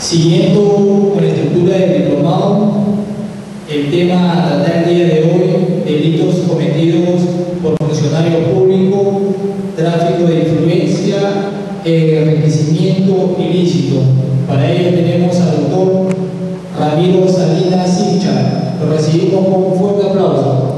Siguiendo con la estructura del diplomado, el tema a tratar el día de hoy: delitos cometidos por funcionario público, tráfico de influencia, enriquecimiento ilícito. Para ello tenemos al doctor Ramiro Salinas Sincha. Lo recibimos con un fuerte aplauso.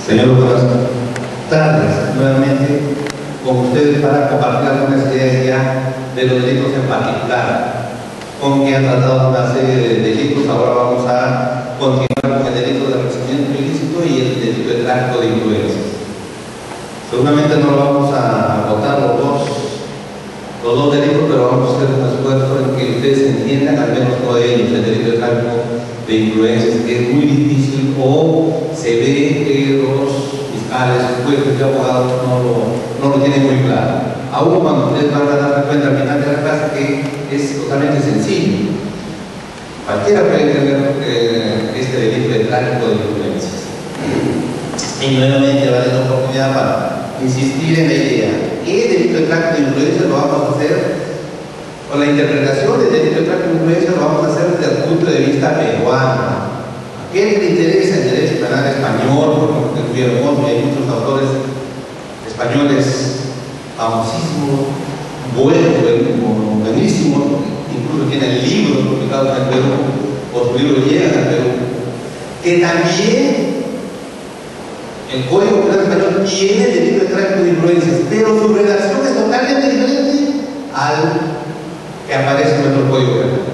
Señor, buenas tardes. Nuevamente con ustedes para compartir algunas ideas ya de los delitos en particular, con que han tratado una serie de delitos. Ahora vamos a continuar con el delito de enriquecimiento ilícito y el delito de tráfico de influencias. Seguramente no lo vamos a agotar los dos delitos, pero vamos a hacer un esfuerzo en que ustedes entiendan al menos uno de ellos, el delito de tráfico de influencias, que es muy difícil o se ve que los fiscales, jueces y abogados no lo tienen muy claro. Aún cuando ustedes van a dar cuenta al final de la clase que es totalmente sencillo. Cualquiera puede entender este delito de tráfico de influencias. Y nuevamente vale la oportunidad para insistir en la idea. El delito de tráfico de influencias lo vamos a hacer con la interpretación del delito de tráfico de influencias, lo vamos a hacer desde el punto de vista peruano. ¿Qué le interesa el derecho penal español? Porque tuvieron hay muchos autores españoles famosísimos, buenísimos, incluso tienen libros publicados en el Perú, o sus libros llegan al Perú, que también el Código Penal español tiene el delito de tráfico de influencias, pero su redacción es totalmente diferente al que aparece en nuestro Código Penal.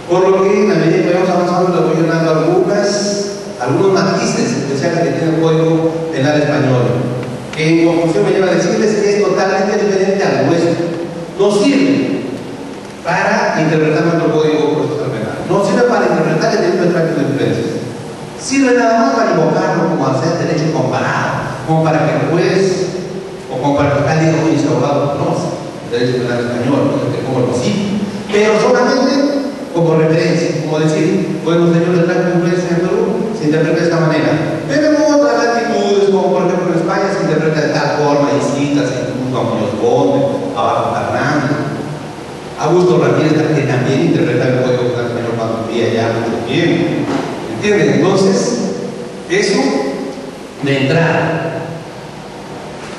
Por lo que, en la medida que vamos avanzando, le voy dando algunos matices especiales que tiene el Código Penal español, que en conclusión me lleva a decirles que es totalmente diferente al nuestro. No sirve para interpretar nuestro Código Procesal Penal, no sirve para interpretar el delito de tráfico de influencias, sirve nada más para invocarlo como hacer derecho comparado, como para que el juez o como para que el fiscal diga: oye, ese abogado conoce el derecho penal español, como lo cito, pero solamente como referencia, como decir, bueno, señor, el tráfico de influencias en Perú se interpreta de esta manera, pero en otras latitudes, como por ejemplo en España, se interpreta de tal forma, y citas incluso a Muñoz Conde, a Bajo Fernández, Augusto Ramírez, que también interpreta el Código Penal español cuando vivía ya mucho tiempo. ¿Entienden? Entonces, eso de entrada.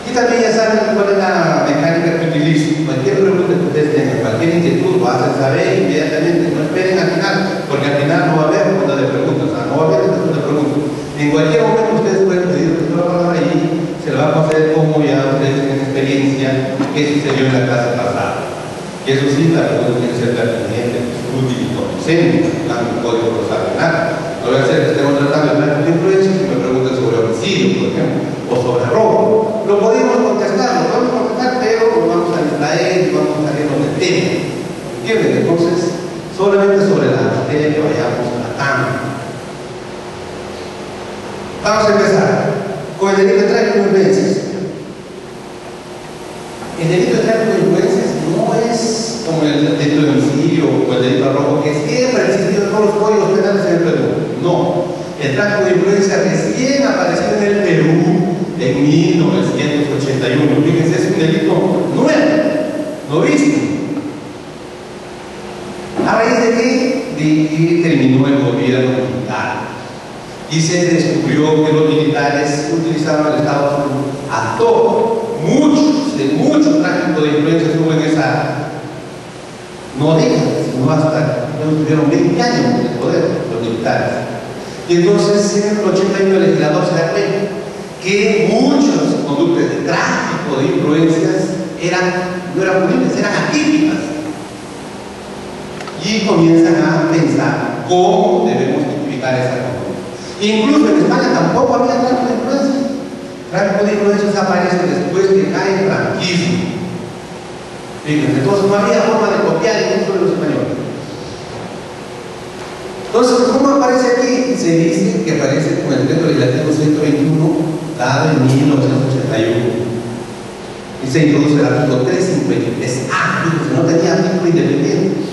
Y también ya saben cuál es la mecánica que utilizo. Cualquier pregunta que ustedes tengan, cualquier inquietud, lo hacen saber inmediatamente. No esperen al final, porque al final no va a haber ronda de preguntas, o sea, no va a haber ronda de preguntas. En cualquier momento ustedes pueden pedir la palabra y se lo va a conceder como ya ustedes tienen experiencia que sucedió en la clase pasada. Y eso sí, la pregunta tiene que ser pertinente, útil y convincente, el Código Procesal Penal. No voy a hacer que estemos tratando de tráfico de influencias y me pregunten sobre homicidio, por ejemplo, o sobre robo. Lo podemos contestar, pero lo vamos a distraer y vamos a salirnos del tema. ¿Entienden? Entonces, solamente sobre la materia que vayamos tratando. Vamos a empezar con el delito de tráfico de influencias. El delito de tráfico de influencias no es como el delito de homicidio o el delito de robo, que siempre ha existido en todos los códigos penales en el Perú. No. El tráfico de influencia recién apareció en el Perú en 1981. Fíjense, es un delito nuevo, novísimo. ¿A raíz de qué? Terminó el gobierno militar y se descubrió que los militares utilizaban el Estado a todo. Mucho tráfico de influencias hubo en esa, no décadas, sino hasta tuvieron 20 años en el poder los militares. Y entonces en el 81 el legislador se da cuenta que muchas conductas de tráfico de influencias no eran punibles, eran atípicas. Y comienzan a pensar cómo debemos tipificar esa conducta. Incluso en España tampoco había tráfico de influencias. Tráfico de influencias aparece después que cae el franquismo. Fíjense, entonces no había forma de copiar incluso de los españoles. Entonces, ¿cómo aparece aquí? Se dice que aparece con el decreto legislativo 121, dado en 1981. Y se introduce el artículo 353A, que no tenía artículo independiente.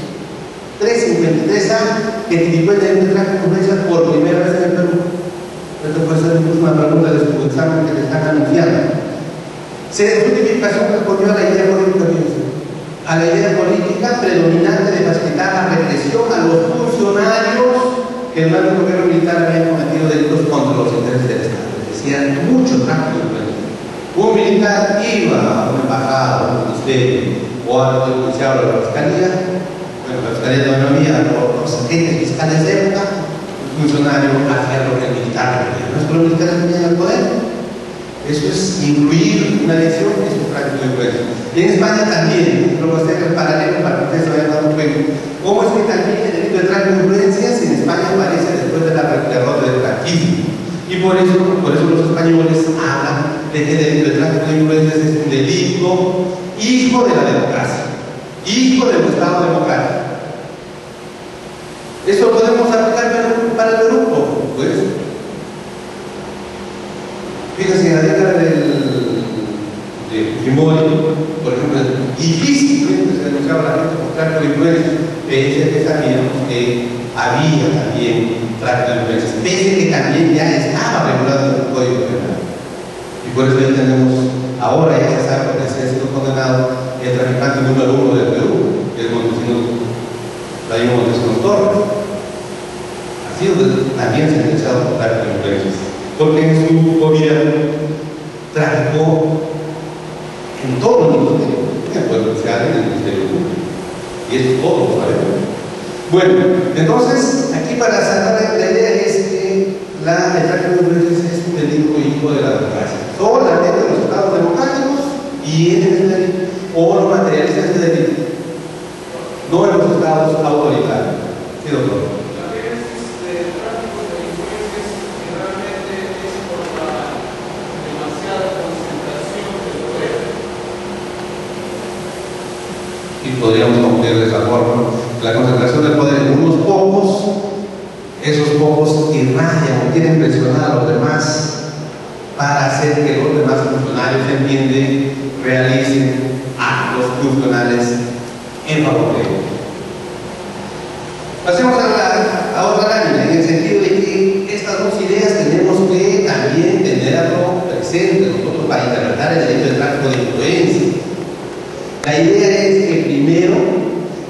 353A, que tipificó el delito de tráfico de influencias por primera vez en el Perú. Esta puede ser incluso una pregunta de su examen que le están anunciando. Su tipificación respondió a la idea política, a la idea política predominante de facilitar la represión a los funcionarios que el nuevo gobierno militar había cometido delitos contra los intereses del Estado. Decían mucho tráfico de influencias. Un militar iba a una embajada, a un ministerio, o a un judicial o a la fiscalía. Bueno, la fiscalía no había, los agentes fiscales de época, el funcionario hacía lo que el militar quería. Nuestros militares tenían el poder. Eso es incluir una elección, es un tráfico de influencias. Y en España también, lo que hacer el paralelo para que ustedes se vayan dando cuenta. ¿Cómo es que también el delito de tráfico de influencias en España aparece después de la derrota del franquismo? Y por eso los españoles hablan de que el delito de tráfico de influencias es un delito hijo de la democracia, hijo del Estado democrático. ¿Esto lo podemos aplicar para el Perú? Pues, fíjense, en la década de Fujimori, por ejemplo, es difícilmente se denunciaba la gente por tráfico de influencias, pese a que sabíamos que había también tráfico de influencias, pese a que también ya estaba regulado en el Código Penal. Y por eso ahí tenemos, ahora ya se sabe porque se ha sido condenado el traficante número 1 del Perú, que es Montesinos Torres. Ha sido también sentenciado por tráfico de influencias, porque en su gobierno traficó en todos los ministerios, en el Poder Judicial, en el Ministerio Público. Y eso todos lo sabemos. Bueno, entonces, aquí para cerrar la idea es que el tráfico de influencias es un delito hijo de la democracia. Solamente los estados democráticos tienen ese delito, o los materialistas ese delito, no en los estados autoritarios. ¿Sí, doctor? Podríamos concluir de esa forma. La concentración del poder en unos pocos, esos pocos irradian o quieren presionar a los demás para hacer que los demás funcionarios, se entiende, realicen actos funcionales en favor de ellos. Pasemos a otra lámina, en el sentido de que estas dos ideas tenemos que también tenerlo presente nosotros para interpretar el delito de tráfico de influencia. La idea es que primero,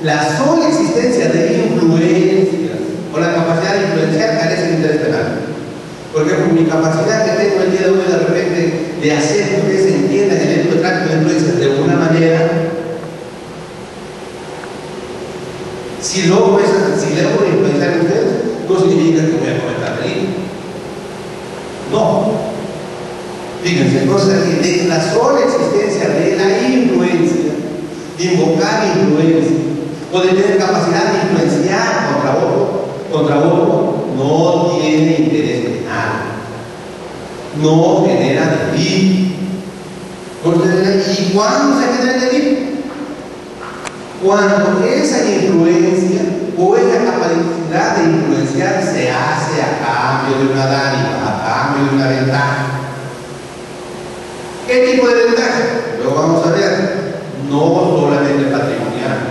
la sola existencia de influencias o la capacidad de influenciar carece de interés penal. Por ejemplo, mi capacidad que tengo el día de hoy de repente de hacer que ustedes entiendan el delito de tráfico de influencias de una manera, si logro influenciar a ustedes, no significa que voy a cometer delito. No. Fíjense, entonces aquí, de la sola existencia de la influencia, de invocar influencia o de tener capacidad de influenciar contra otro, no tiene interés penal, no genera delito. ¿Y cuándo se genera el delito? Cuando esa influencia o esa capacidad de influenciar se hace a cambio de una dádiva, a cambio de una ventaja. ¿Qué tipo de ventaja? Luego vamos a ver. No solamente patrimonial,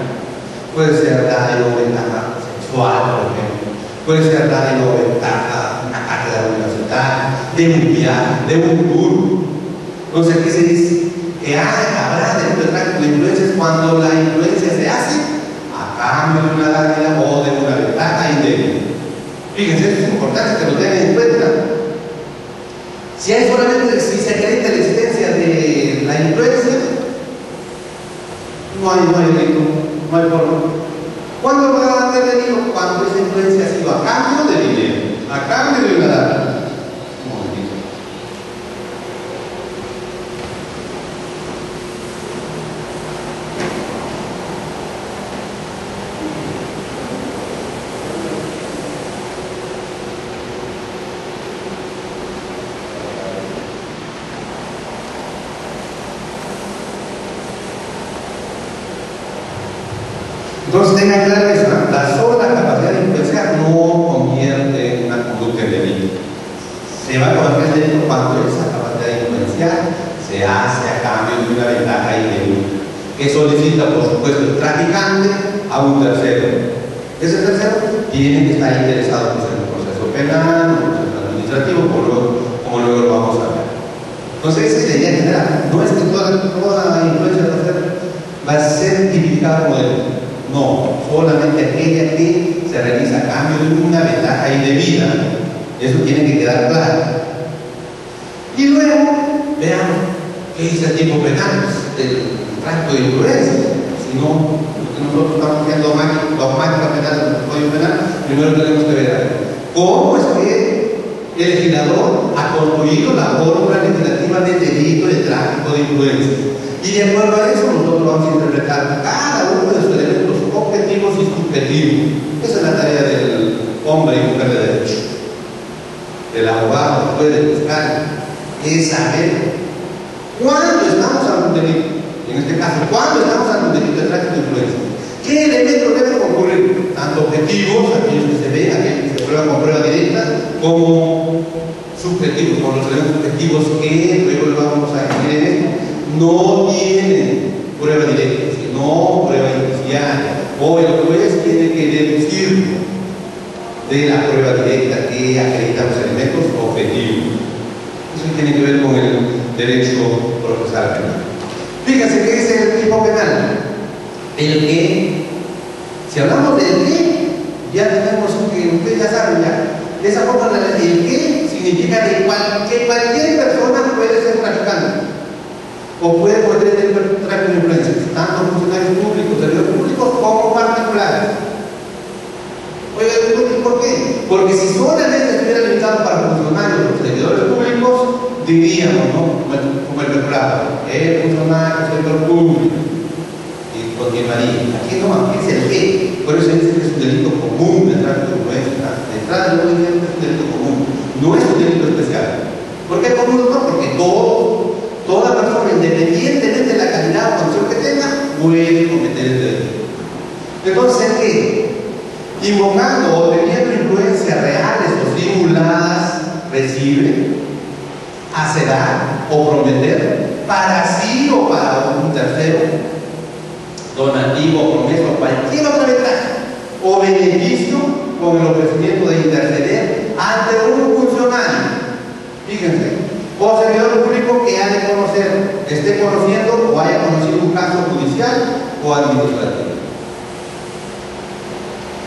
puede ser dádiva o ventaja sexual, por ejemplo, puede ser dádiva o ventaja, una cátedra universitaria, de un viaje, de un tour. Entonces aquí se dice que habrá delito de tráfico de influencias cuando la influencia se hace a cambio de una dádiva o de una ventaja indebida. Fíjense, esto es importante que lo tengan en cuenta. Si se acredita la existencia de la influencia, no hay delito, no hay forma. ¿Cuándo va a haber delito? Cuando esa influencia ha sido a cambio de dinero, a cambio de una dádiva. Un momentito. Entonces tengan claro eso, ¿no? La sola capacidad de influenciar no convierte en una conducta en delito. Se va a cometer el delito cuando esa capacidad de influenciar se hace a cambio de una ventaja indebida, que solicita, por supuesto, el traficante a un tercero. Ese tercero tiene que estar interesado en el proceso penal, en el proceso administrativo, como luego lo vamos a ver. Entonces, esa es la idea general. No es que toda influencia va a ser tipificada como delito. No, solamente aquella que se realiza a cambio de una ventaja indebida. Eso tiene que quedar claro. Y luego, veamos qué dice el tipo penal del tráfico de influencia. Si no, nosotros estamos viendo dogmática penal del Código Penal, primero tenemos que ver cómo es que el legislador ha construido la fórmula legislativa de delito de tráfico de influencia. Y de acuerdo a eso, nosotros vamos a interpretar cada uno de sus elementos objetivos y subjetivos. Esa es la tarea del hombre y mujer de derecho, del abogado, del juez, del fiscal, es saber cuándo estamos ante un delito. En este caso, cuándo estamos ante un delito de tráfico de influencia. ¿Qué elementos deben concurrir? Tanto objetivos, aquellos que se ven, aquellos que se prueban con prueba directa, como subjetivos, con los elementos objetivos que luego lo vamos a definir en esto. No tienen prueba directa, sino prueba inicial. O el juez tiene que deducir de la prueba directa que acredita los elementos objetivos. Eso tiene que ver con el derecho procesal penal. Fíjense que es el tipo penal. El que, si hablamos del que, ya tenemos que, ustedes ya saben ya, de esa forma el que significa que cualquier persona puede ser traficante. O puede tener tráfico de influencia, tanto funcionarios públicos, servidores públicos, como particulares. Oye, ¿por qué? Porque si solamente estuviera limitado para funcionarios o servidores públicos, diríamos, ¿no? Como el peculado, el funcionario, servidor público, y continuaría. Aquí no, aquí es el que. Por eso dice que es un delito común el tráfico de influencia. De entrada, no es un delito común, no es un delito especial. ¿Por qué común? No, porque toda persona, independientemente de la calidad o condición que tenga, puede cometer el delito. Entonces, ¿qué? Invocando o teniendo influencias reales o simuladas, recibe, hacerá o prometer para sí o para un tercero, donativo, promesa o cualquier otra ventaja o beneficio con el ofrecimiento de interceder ante un funcionario. Fíjense. O servidor público que ha de conocer, esté conociendo o haya conocido un caso judicial o administrativo.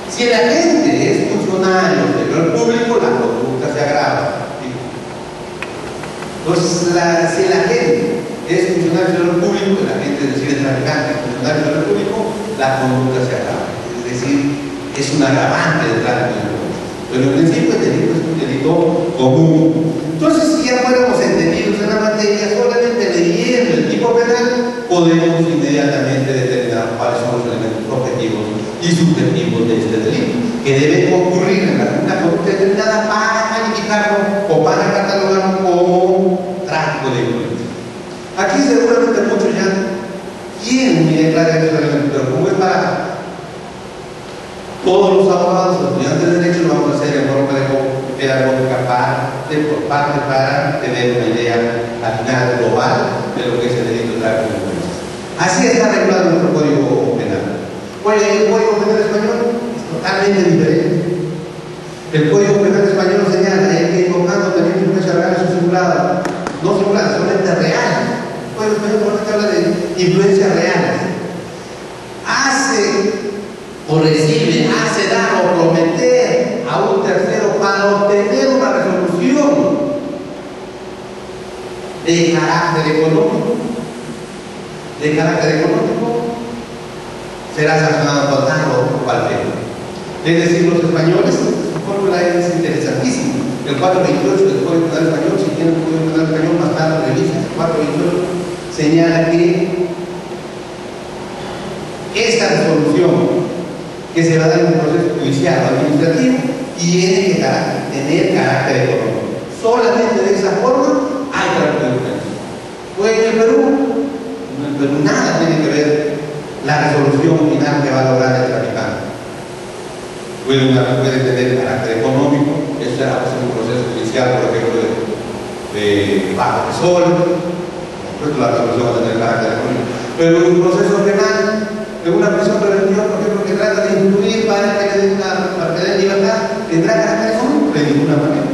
Si el agente es funcionario o servidor público, la conducta se agrava. Entonces, si el agente es funcionario o servidor público, el agente es decir, el traficante es funcionario o servidor público, la conducta se agrava. Es decir, es un agravante del tráfico de influencia. Pero en principio el delito es un delito común. Entonces, si ya fuéramos entendidos en la materia, solamente leyendo el tipo penal, podemos inmediatamente determinar cuáles son los elementos objetivos y subjetivos de este delito, que deben concurrir en alguna conducta determinada para calificarlo o para catalogarlo como tráfico de influencia. Aquí seguramente muchos ya quieren declarar esos elementos, pero como es para todos los abogados, los estudiantes de derecho, lo vamos a hacer en forma de pedagógica por parte para tener una idea al final global de lo que es el delito de tráfico de influencias. Así está regulado nuestro Código Penal. Oye, el Código Penal español es totalmente diferente. El Código Penal español señala que invocando también influencias reales o simuladas, no simuladas, solamente reales. El Código Español solamente habla de influencias reales. Hace o recibe, hace dar o prometer a un tercero para obtener una resolución de carácter económico, será sancionado por tal o cual pena. Es decir, los españoles, su fórmula es interesantísima. El 428 del Código Penal español, si tienen el Código Penal español, más tarde revisa, el 428 señala que esta resolución que se va a dar en un proceso judicial o administrativo tiene que tener carácter económico. Solamente de esa forma hay tráfico de influencia. Pues en el Perú nada tiene que ver la resolución final que va a lograr el asesor, por supuesto la resolución va a tener carácter económico, pero un proceso penal, en una prisión preventiva, por ejemplo, que trata de influir para que le den libertad, tendrá carácter económico de ninguna manera.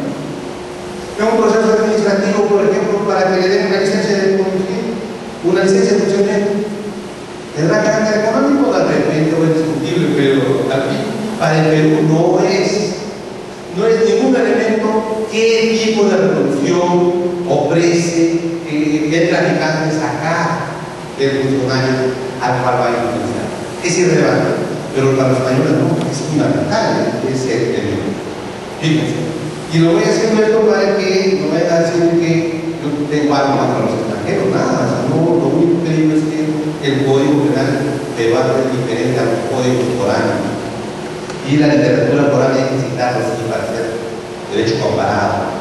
En un proceso administrativo, por ejemplo, para que le den una licencia de conducir, una licencia de funcionamiento, tendrá carácter económico, de repente o es discutible, pero aquí para el Perú no es ningún elemento qué tipo de producción ofrece el traficante sacar del funcionario al cual va a influenciar. Es irrelevante, pero para los españoles no, es fundamental, es el elemento. Fíjense. Y lo voy haciendo esto para que no vayan a decir que yo tengo algo más para los extranjeros, nada, o sea, no, lo único que digo es que el Código Penal debate diferente a los códigos foráneos. Y la literatura foránea hay que citarlos para hacer derecho comparado,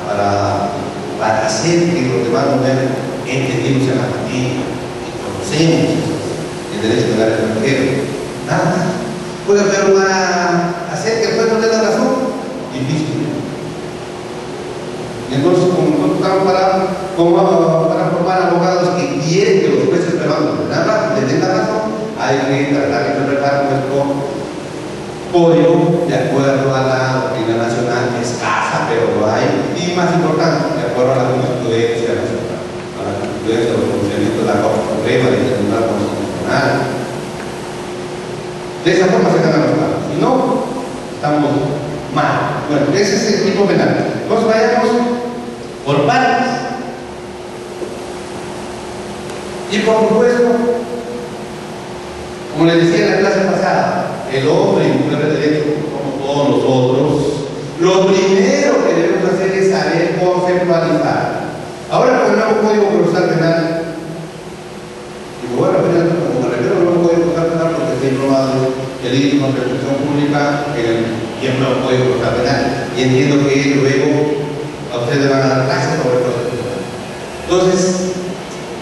para hacer que los demás no vean entendidos en la materia, que conocemos el derecho penal extranjero. Nada más. Pero para hacer que el juez no dé la razón, difícil. Entonces, como nosotros estamos para formar abogados que quieren que los jueces peruanos les den la razón, hay que tratar de interpretar nuestro código de acuerdo a la doctrina nacional, escasa, pero lo hay, y más importante, de acuerdo a la jurisprudencia nacional, a la jurisprudencia de los funcionamientos de la Corte Suprema, del Tribunal Constitucional. De esa forma se ganan los pagos, si no, estamos mal. Bueno, ese es el tipo penal. Entonces vayamos por partes. Y por supuesto, como les decía en la clase pasada, el hombre y mujer de derecho, como todos nosotros, lo primero que debemos hacer es saber conceptualizar. Ahora con el nuevo Código Procesal Penal, y me voy a referir como me refiero al nuevo Código Procesal Penal porque estoy probado el índice de concepción pública y el nuevo Código Procesal Penal, y entiendo que luego a ustedes van a dar clases sobre el proceso penal. Entonces,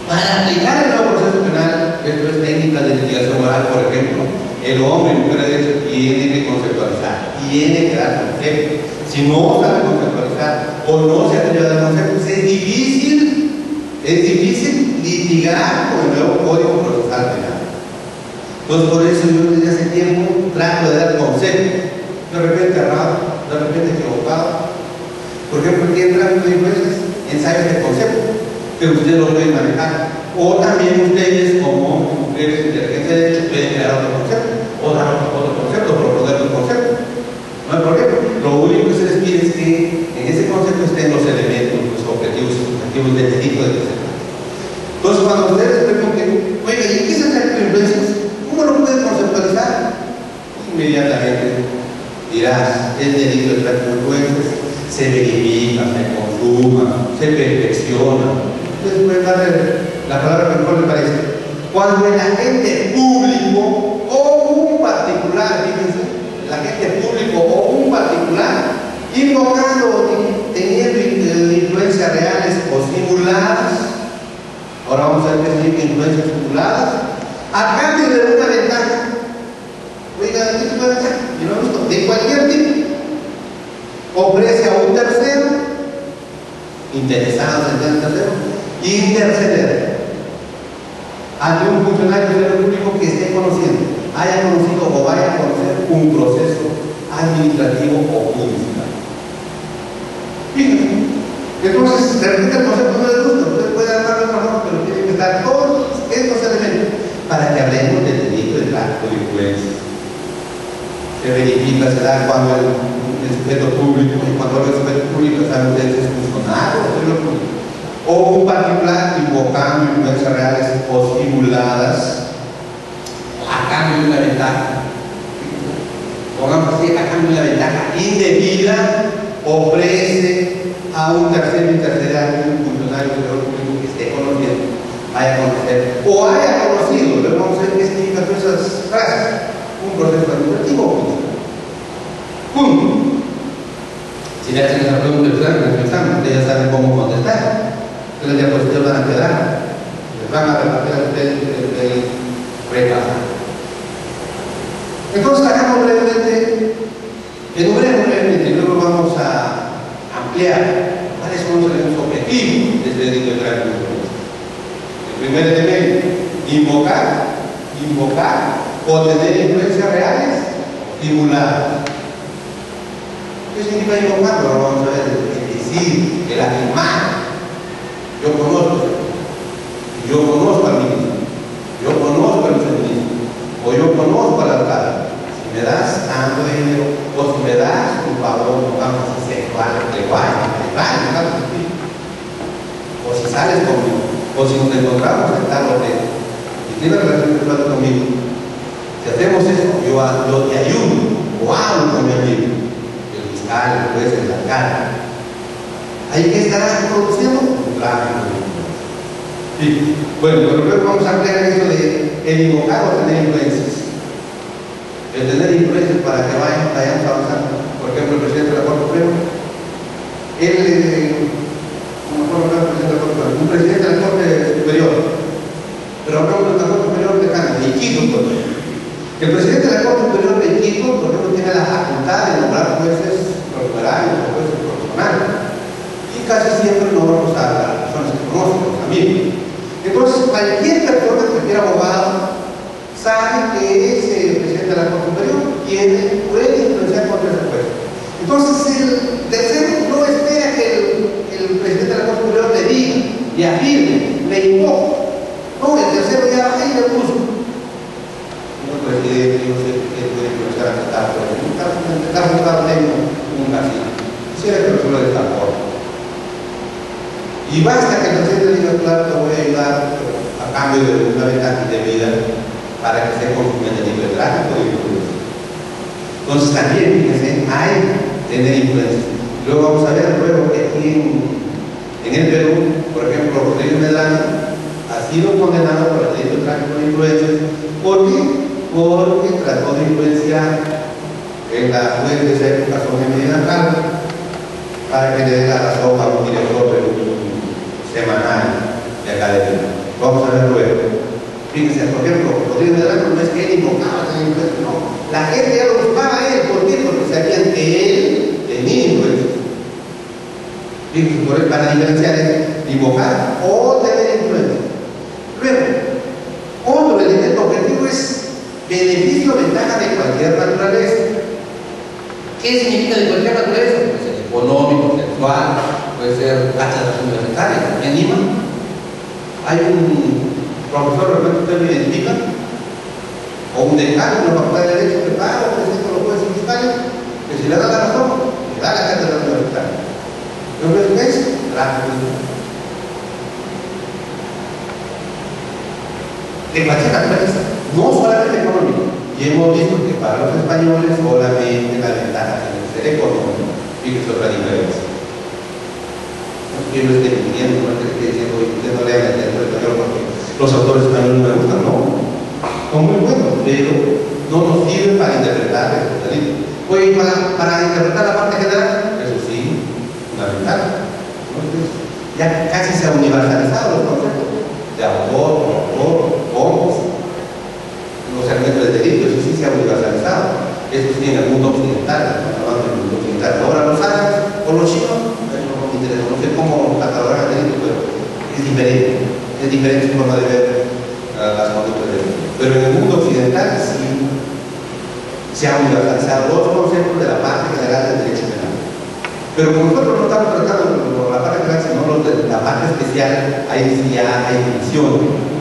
para aplicar el nuevo proceso penal, esto es técnicas de litigación oral, por ejemplo, el hombre y mujer de derecho tiene que conceptualizar, tiene que dar conceptos. Si no sabe conceptualizar o no se atreve a dar conceptos, es difícil litigar con el nuevo Código Procesal Penal. Entonces, por eso yo desde hace tiempo trato de dar conceptos, de repente errado, de repente equivocado. Por ejemplo, aquí en tráfico de influencias, ensayos de conceptos que ustedes lo pueden manejar. O también ustedes, como mujeres de inteligencia de derecho, pueden crear otro concepto, o dar otro concepto, proponer otro concepto. No hay problema. Lo único que se les pide es que en ese concepto estén los elementos, los objetivos y subjetivos del delito de que se trata. Entonces, cuando ustedes les pregunten, oiga, ¿y qué es el tráfico de influencias? ¿Cómo lo pueden conceptualizar? Inmediatamente dirás, el delito de tráfico de influencias se verifica, se consuma, se perfecciona. Ustedes pueden darle la palabra que mejor les parece. Cuando el agente público o un particular, fíjense, el agente público o un particular, invocando o teniendo influencias reales o simuladas, ahora vamos a ver qué significa influencias simuladas, a cambio de una ventaja. Oiga, ¿qué tipo de ventaja? Yo no he visto, de cualquier tipo. Ofrece a un tercero, interesados en el tercero, interceder ante un funcionario del servicio público que esté conociendo, haya conocido o vaya a conocer un proceso administrativo o judicial. Fíjense. Entonces, de repente el concepto no les gusta, usted puede armar de otra forma, pero tiene que estar todos estos elementos para que hablemos del delito de tráfico de influencias. Se verifica, se da cuando el sujeto público, y cuando el sujeto público sabe ustedes es funcionario o un particular invocando influencias reales o simuladas a cambio de una ventaja. Pongamos así, a cambio de una ventaja indebida, ofrece a un tercero interceder a un funcionario del orden público que esté conociendo, haya conocer o haya conocido. Luego vamos a ver qué significan todas esas frases. Un proceso administrativo. Punto. Si le hacen esa pregunta en el examen, ustedes ya saben cómo contestar. Las diapositivas van a quedar, les van a repartir a ustedes el repaso. Entonces, hagamos brevemente, enumeremos brevemente y luego vamos a ampliar cuáles son los elementos objetivos de este delito de tráfico de influencias. El primer elemento, invocar o tener influencias reales o simuladas. ¿Qué significa invocar? Lo vamos a ver, el decir, el afirmar. Yo conozco al ministro, yo conozco al viceministro, o yo conozco al alcalde. Si me das tanto dinero, o si me das un favor, vamos a hacer sexual, o si sales conmigo, o si nos encontramos en tal hotel y tienes relación sexual conmigo, si hacemos eso, yo te ayudo, o hablo con mi amigo, el fiscal, el juez, el alcalde. ¿Hay que estar produciendo? Claro. Sí. Bueno, pero luego vamos a ampliar eso de el invocar o tener influencias. El tener influencias para que vayamos avanzando. Por ejemplo, el presidente de la Corte Suprema, un presidente de la Corte Superior, pero hablamos de la Corte Superior de Canadá, de Quito. El presidente de la Corte Superior de Quito, por ejemplo, tiene la facultad de nombrar jueces prosperarios o jueces profesionales. Y casi siempre no vamos a las personas que conocen, los amigos. Entonces, cualquier persona, cualquier abogado, sabe que ese presidente de la Corte Superior puede influenciar contra ese juez. Entonces, el tercero no espera que el presidente de la Corte Superior le diga, le afirme, le invoque. No, el tercero ya va y le puso. Señor presidente, yo sé que puede influenciar a esta persona. Está buscando un casino. Quisiera que resuelva de esta forma. Y basta que el presidente diga, claro, te voy a ayudar a cambio de una ventaja de vida para que se consuma el libre tráfico de influencia. Entonces también, fíjense, hay tener influencia. Luego vamos a ver que aquí en el Perú, por ejemplo, Rodríguez Medrano ha sido condenado por el delito de tráfico de influencias. ¿Por qué? Porque trató de influenciar en la juez de esa época, Sonia Medina Calvo, para que le dé la razón a un director de un semanal de academia. Vamos a ver luego. Fíjense, por ejemplo, Rodríguez Medrano no es que él invocaba a influencia, no. La gente ya lo buscaba a él. ¿Por qué? Porque sabían que él tenía influencia. Fíjense, por él, para diferenciar es invocar o tener influencia. Luego, otro elemento objetivo es beneficio o ventaja de cualquier naturaleza. ¿Qué significa de cualquier naturaleza? Puede ser económico, sexual, puede ser cátedras universitarias. ¿Me anima? Hay un profesor, de repente usted lo identifica, o un decano de la facultad de Derecho que va a ofrecer con los jueces fiscales, que si le da la razón, le da la cátedra universitaria. ¿Pero qué es? Tráfico de cualquier naturaleza, no solamente económico. Y hemos visto que para los españoles solamente la ventaja tiene que ser económica. Fíjese otra diferencia. No quiero estar mintiendo, no esté diciendo, usted no lea el texto español porque los autores españoles no me gustan, no. Son muy buenos, pero no nos sirven para interpretar el delito. Pues para interpretar la parte general, eso sí, fundamental. Entonces, ya casi se han universalizado los conceptos de autor, cómplice. Los elementos del delito, eso sí se ha universalizado. Eso sí en el mundo occidental, estamos hablando del mundo occidental. Ahora los árabes o los chinos, no me interesa, no sé cómo catalogar el delito, pero es diferente su forma de ver las conductas del delito. Pero en el mundo occidental sí se han universalizado los conceptos de la parte general del derecho penal. Pero como nosotros no estamos tratando la parte general, sino los de la parte especial, ahí sí ya hay división.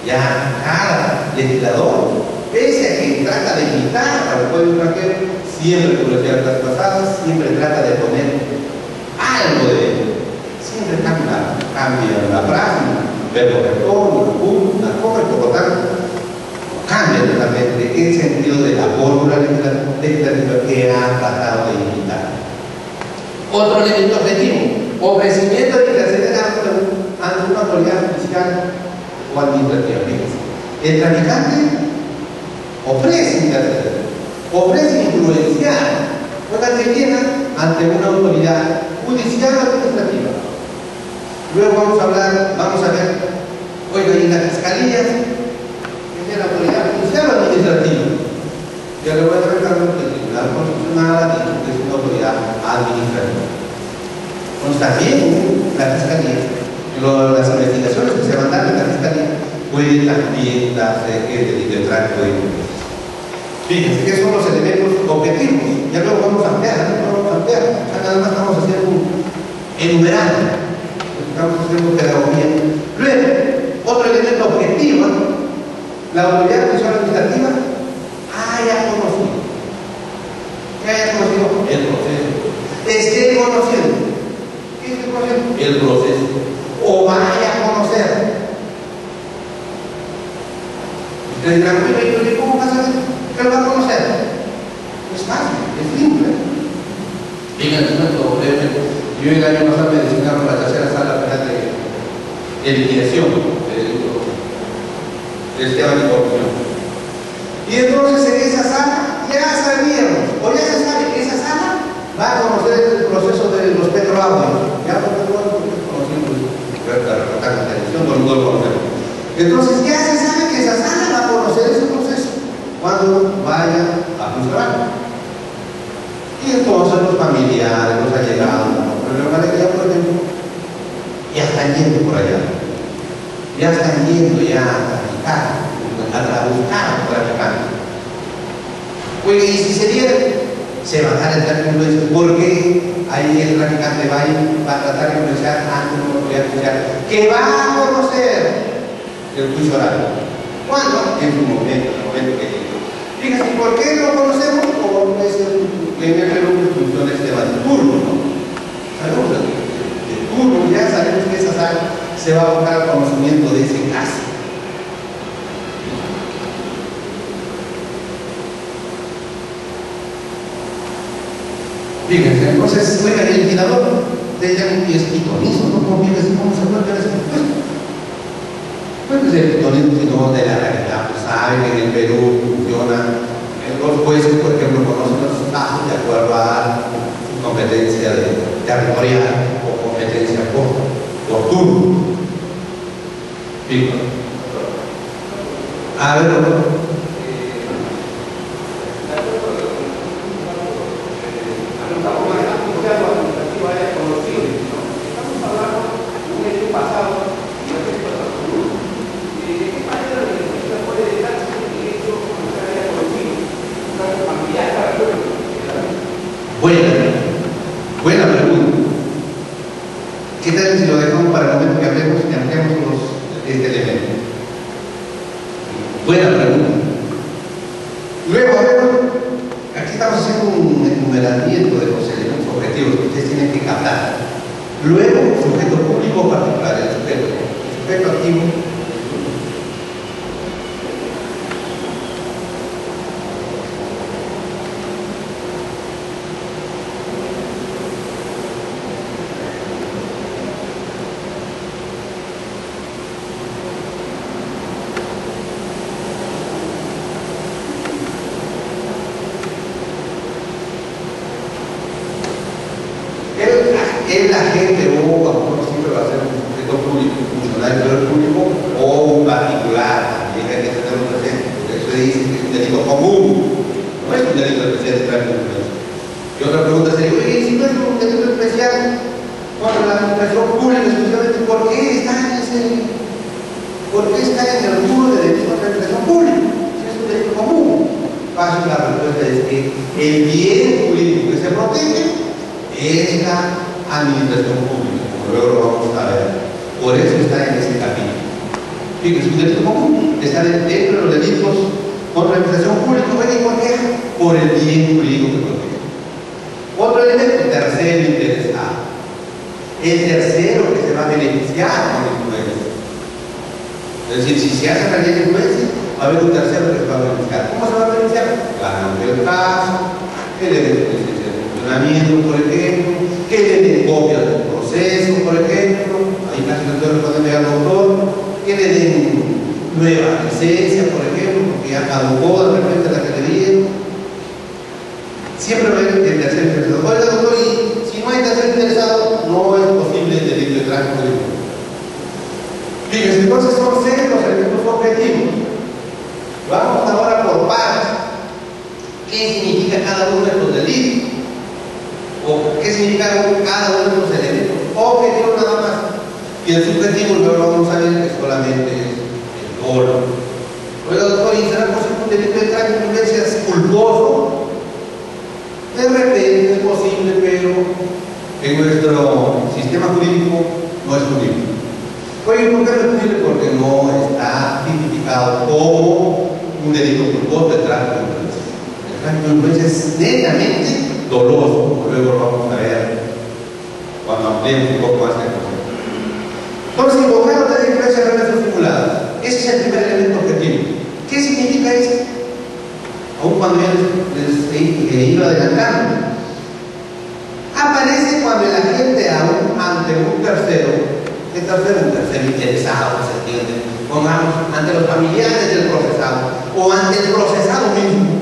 Ya cada legislador, pese a que trata de evitar al pueblo extranjero, siempre, por decir las pasadas, siempre trata de poner algo de él. Siempre cambia la frase, verbo retorno, la cosa, por lo tanto, cambia totalmente el sentido de la fórmula legislativa que ha tratado de imitar. Otro elemento objetivo, ofrecimiento de interceder ante una autoridad judicial o administrativa. El traficante ofrece interceder, ofrece influenciar, póngase bien ante una autoridad judicial o administrativa. Luego vamos a ver, oiga, y la fiscalía es la autoridad judicial o administrativa. Ya le voy a recordar que el Tribunal Constitucional dice que es una autoridad administrativa. Entonces también la fiscalía las investigaciones que se mandan en la fiscalía puede también darse el delito de tráfico de influencias. Fíjense que son los elementos objetivos. Ya luego vamos a ampliar, acá nada más estamos haciendo enumerando, estamos haciendo pedagogía. Luego, otro elemento objetivo, la autoridad judicial administrativa haya conocido. ¿Qué haya conocido? El proceso. Esté conociendo. ¿Qué esté conociendo? El proceso. O vaya a conocer. Ustedes dirán, ¿cómo vas a hacer? ¿Qué lo va a conocer? Es fácil, es simple. Fíjense, yo el año pasado me designaron la tercera sala penal de liquidación del tema de corrupción. Y entonces en esa sala ya sabíamos, o ya se sabe que esa sala va a conocer el proceso de los petroaudios. Ya por conociendo la televisión, no lo conocemos. Entonces ya se sabe que esa sala va a conocer ese proceso cuando vaya a funcionar. Y entonces los familiares, los allegados, ya por ejemplo, ya están yendo por allá. Ya están yendo ya a traficar, a buscar a traficar. Oye, y si se diera, se va a dar el tráfico de influencia, porque ahí el traficante va a tratar de influenciar ante una autoridad judicial que va a conocer el juicio oral. ¿Cuándo? En su momento, en el momento que llegue. Fíjense, ¿por qué lo conocemos? Por en funciones de turno, ¿no? Sabemos de turno, ya sabemos que esa sala se va a buscar el conocimiento de ese caso. Fíjense, entonces, oiga, el liquidador de ella es pitonizo, ¿no? ¿Cómo se puede ver ese puesto? Pues el pitonizo de la realidad, pues sabe que en el Perú funciona. Los jueces, por ejemplo, conocen los casos de acuerdo a su competencia territorial o competencia por turno. Fíjense. A ver, buena pregunta. ¿Qué tal si lo dejamos para el momento que hablemos y ampliamos este elemento? Buena pregunta. Luego, aquí estamos haciendo un enumeramiento de los elementos objetivos que ustedes tienen que captar. Luego, sujeto público o particular, el sujeto activo. El agente o siempre va a ser un sujeto público, un funcionario del público o un particular, también hay que tenerlo presente, porque eso dice que es un delito común, no es un delito especial de tráfico de influencia. Y otra pregunta sería, oye, si no es un delito especial, bueno, la administración pública especialmente, ¿por qué está en el rubro de delitos contra la administración pública? Si es un delito común. Fácil, la respuesta es que el bien jurídico que se protege es la administración pública, como luego lo vamos a ver. Por eso está en este capítulo. Fíjense, un delito común está dentro de los delitos contra la administración pública. ¿Y por qué? Por el bien jurídico que protege. Otro elemento, tercero interesado. El tercero que se va a beneficiar con la influencia. Es decir, si se hace la ley de influencia, va a haber un tercero que se va a beneficiar. ¿Cómo se va a beneficiar? Ganando el caso, el evento de funcionamiento, por ejemplo, que le den copias del proceso, por ejemplo, ahí casi no estoy respondiendo ya al autor, que le den nueva licencia, por ejemplo, porque ya caducó de repente la que le dieron. Siempre va a haber el tercer interesado. Oiga, doctor, y si no hay tercer interesado, no es posible el delito de tráfico de influencia. Fíjense, entonces son 6 los elementos objetivos. Vamos ahora por partes. ¿Qué significa cada uno de los delitos? ¿O qué significa cada uno de los elementos objetivos nada más? Y el subjetivo, luego lo vamos a ver que solamente es el dolo. Oiga, doctor, ¿y será posible un delito de tráfico de influencias culposo? De repente es posible, pero en nuestro sistema jurídico no es jurídico. Oye, ¿por qué no es posible? Porque no está tipificado como un delito culposo de tráfico de influencias. El tráfico de influencias es netamente doloso, como luego lo vamos a ver cuando ampliemos un poco más el concepto. Entonces, invocar otra influencia de relación simulada. Ese es el primer elemento objetivo. ¿Qué significa esto? Aún cuando yo les iba adelantando. Aparece cuando el agente aún ante un tercero, un tercero interesado, ¿se entiende? Pongamos, ante los familiares del procesado o ante el procesado mismo,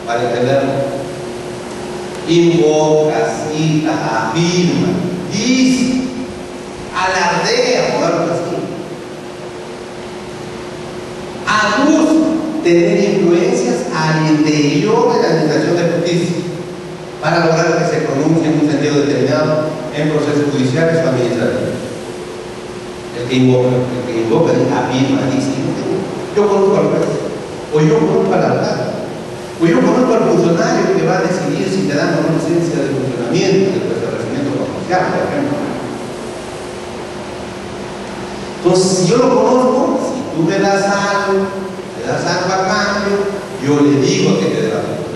para entenderlo, invoca, cita, afirma, dice, alardea, por algo así, acusa tener influencias al interior de la administración de justicia para lograr que se pronuncie en un sentido determinado en procesos judiciales o administrativos. El que invoca, afirma, dice, yo conozco al juez, o yo conozco al alcalde, o yo conozco al funcionario que va a decidir si te dan o no licencia de funcionamiento del establecimiento comercial, por ejemplo. Entonces, si yo lo conozco, si tú me das algo a cambio, yo le digo que te dé la culpa.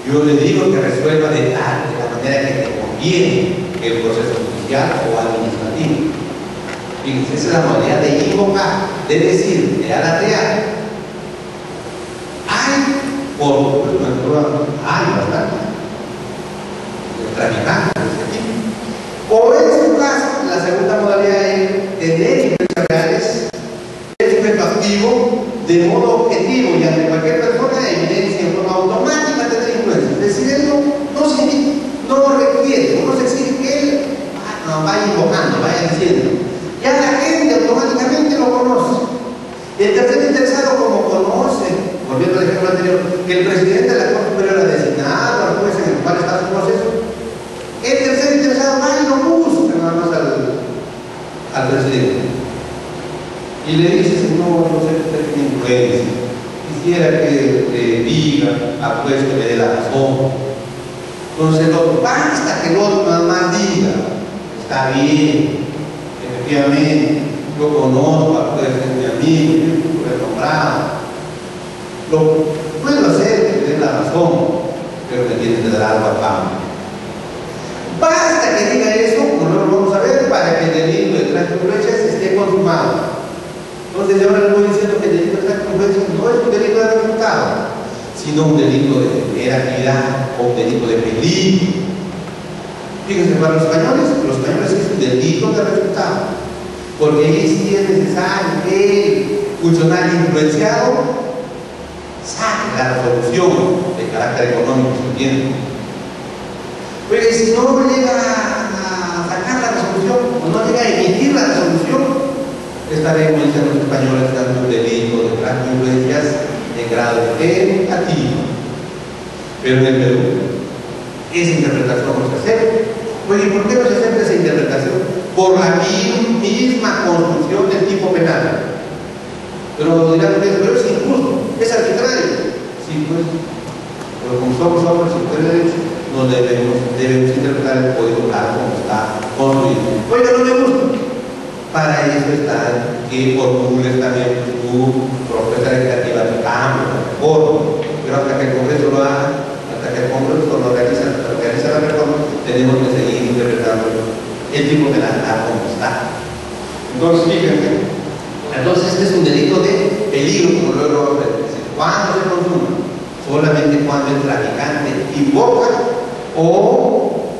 Yo le digo que resuelva de la manera que te conviene el proceso judicial o administrativo. Fíjense, esa es la modalidad de invocar, de decir, de alardear. Hay, por supuesto, hay bastante traficante de este tipo. O en este caso, la segunda modalidad es tener influencias reales, el sujeto activo, de modo objetivo y ante cualquier persona evidencia en forma automática tener influencia. Es decir, él no requiere, uno se exige que él vaya invocando, vaya diciendo. Ya la gente automáticamente lo conoce. El tercer interesado, como conoce, volviendo al ejemplo anterior, que el presidente de la Corte Superior ha designado al juez en el cual está su proceso, el tercer interesado va y lo busca nada más al presidente. Y le dice, señor, no sé, usted tiene influencia, quisiera que le diga al juez que me dé la razón. Entonces, basta que el otro nada más diga, está bien, efectivamente, yo conozco al juez, es mi amigo, yo lo he nombrado. Lo puedo hacer que me dé la razón, pero me tiene que dar algo a cambio. Basta que diga eso, como luego lo vamos a ver, para que el delito de tráfico de influencias esté consumado. Entonces, ahora le voy diciendo que el delito de tráfico de influencias no es un delito de resultado, sino un delito de mera actividad o un delito de peligro. Fíjense, para los españoles es un delito de resultado, porque ahí sí es necesario que el funcionario influenciado saque la resolución de carácter económico, ¿se entiende? Pero si no llega a sacar la resolución, o no llega a emitir la resolución, estaremos, dicen los españoles, dando un delito de tráfico de influencias en grado educativo. Pero en el Perú, esa interpretación no se acepta. Oye, ¿por qué no se acepta esa interpretación? Por la misma construcción del tipo penal. Pero dirán, pero es injusto, es arbitrario. Sí, pues, pero como somos hombres y de derecho, no debemos interpretar el código tal como está construido. Oiga, no me gusta. Para eso está que formules también tu propuesta legislativa de cambio, de reforma. Pero hasta que el Congreso lo haga, hasta que el Congreso lo realiza la reforma, tenemos que seguir interpretando el tipo penal tal como está. Entonces, fíjense, este es un delito de peligro, como luego lo vamos a ver. ¿Cuándo se consuma? Solamente cuando el traficante invoca o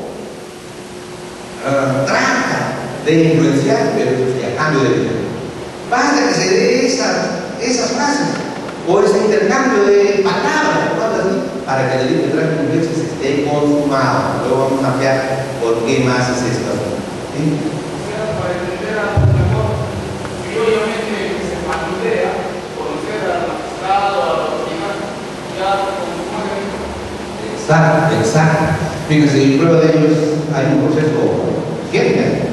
trata de influenciar, pero eso sí, a cambio de dinero. Basta que se dé esas frases o ese intercambio de palabras, para que el delito de tráfico de influencias esté consumado. Luego vamos a ampliar por qué más es esto. ¿Sí? Para entender a un mejor, y obviamente se plantea conocer al magistrado, a la autoridad, ya consumar. Exacto. Fíjense, y prueba de ello es, hay un proceso vigente.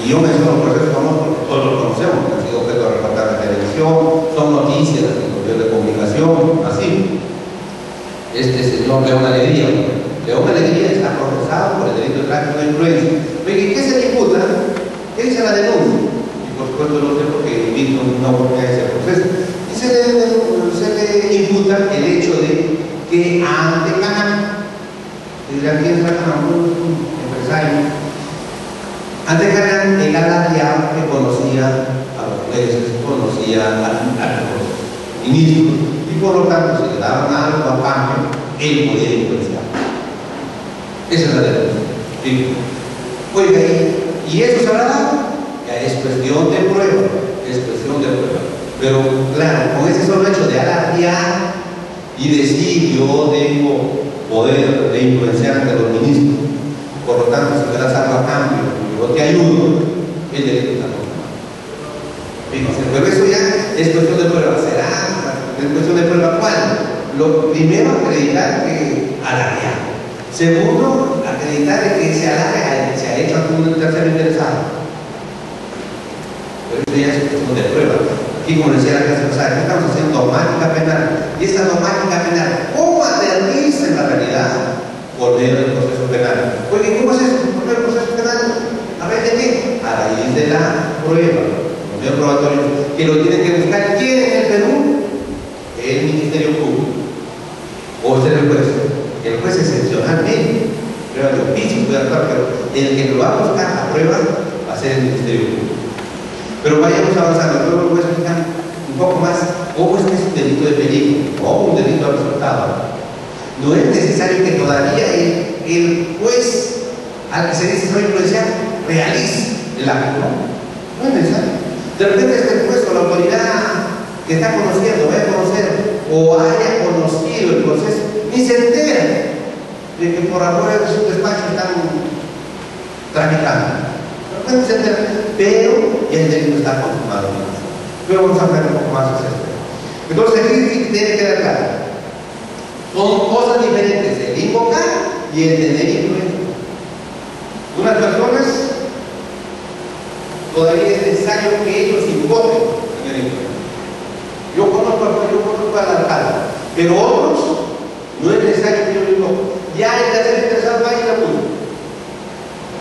Y yo menciono procesos famosos porque todos los conocemos, que han sido objeto de reportaje de televisión, son noticias en los medios de comunicación, así. Este señor León Alegría, León Alegría está procesado por el delito de tráfico de influencia. Oye, ¿qué se le imputa? ¿Qué dice la denuncia? Y por supuesto no sé porque he visto una oportunidad de ese proceso. Y se le imputa el hecho de que ante Canal, ¿quién es la Canal? Un empresario. Ante Canal, el alardeado que conocía a los jueces, conocía a los ministros, y por lo tanto, si le daban algo a cambio, él podía influenciar. Esa es la denuncia. ¿Sí? Oiga, ¿y eso se habrá dado? Ya es cuestión de prueba, es cuestión de prueba. Pero claro, con ese solo hecho de alardear y decir yo tengo poder de influenciar ante los ministros, por lo tanto, si me das algo a cambio, yo te ayudo, el delito está condenado. Fíjense, pero eso ya es cuestión de prueba. ¿Será? Es cuestión de prueba cuál. Lo primero, acreditar que alardear. Segundo, acreditar que se alarga, se ha hecho algún tercero interesado. Pero eso ya es cuestión de prueba. Aquí, como decía la clase pasada, estamos haciendo dogmática penal. Y esta dogmática penal, ¿cómo aterriza en la realidad? Por medio del proceso penal. Oye, ¿cómo es eso? ¿Por medio del proceso penal? ¿A raíz de qué? A raíz de la prueba, los medios probatorios, que lo tienen que buscar. ¿Quién en el Perú? El Ministerio Público. O ser el juez. El juez excepcionalmente, prueba de oficio, puede actuar, pero el que lo va a buscar a prueba va a ser el Ministerio Público. Pero vayamos avanzando. Luego voy a explicar un poco más cómo es que es un delito de peligro o un delito de resultado. No es necesario que todavía el juez al que se dice no influenciar realice el acto, no es necesario. De repente este juez o la autoridad que está conociendo, vaya a conocer o haya conocido el proceso, ni se entera de que por afuera de su despacho están tramitando. No se entera, pero el delito está consumado. Pero vamos a ver un poco más sobre esto. Entonces aquí debe quedar claro. Son cosas diferentes, el invocar y el tener influencia. Unas personas todavía es necesario que ellos invoquen tener influencia. Yo conozco al alcalde, pero otros no es necesario que yo lo invoque. Ya el tercer interesado va a ir a uno.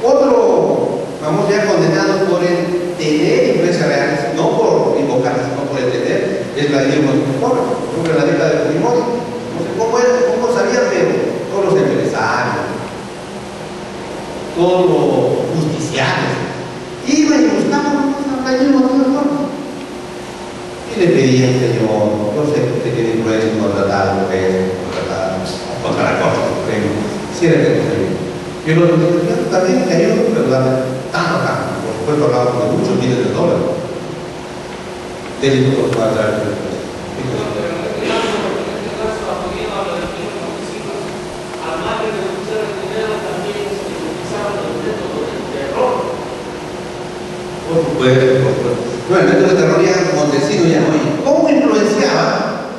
Otro, vamos ya condenado por el tener influencia real, no por invocarla, sino por el tener, es la de la década de Fujimori. No sé cómo sabían, pero todos los empresarios, todos los justiciarios, iban y buscaban al mismo tiempo. Y le pedían, señor, yo sé que usted tiene influencia contratada contra la Corte Suprema, cierre el consejo. Y el otro dice, yo también te ayudo, pero dame tanto cambio. Por supuesto, hablábamos de muchos miles de dólares. Delito por cuadrar. Por supuesto. No, el método de terror ya Montesino ya no. ¿Cómo influenciaba?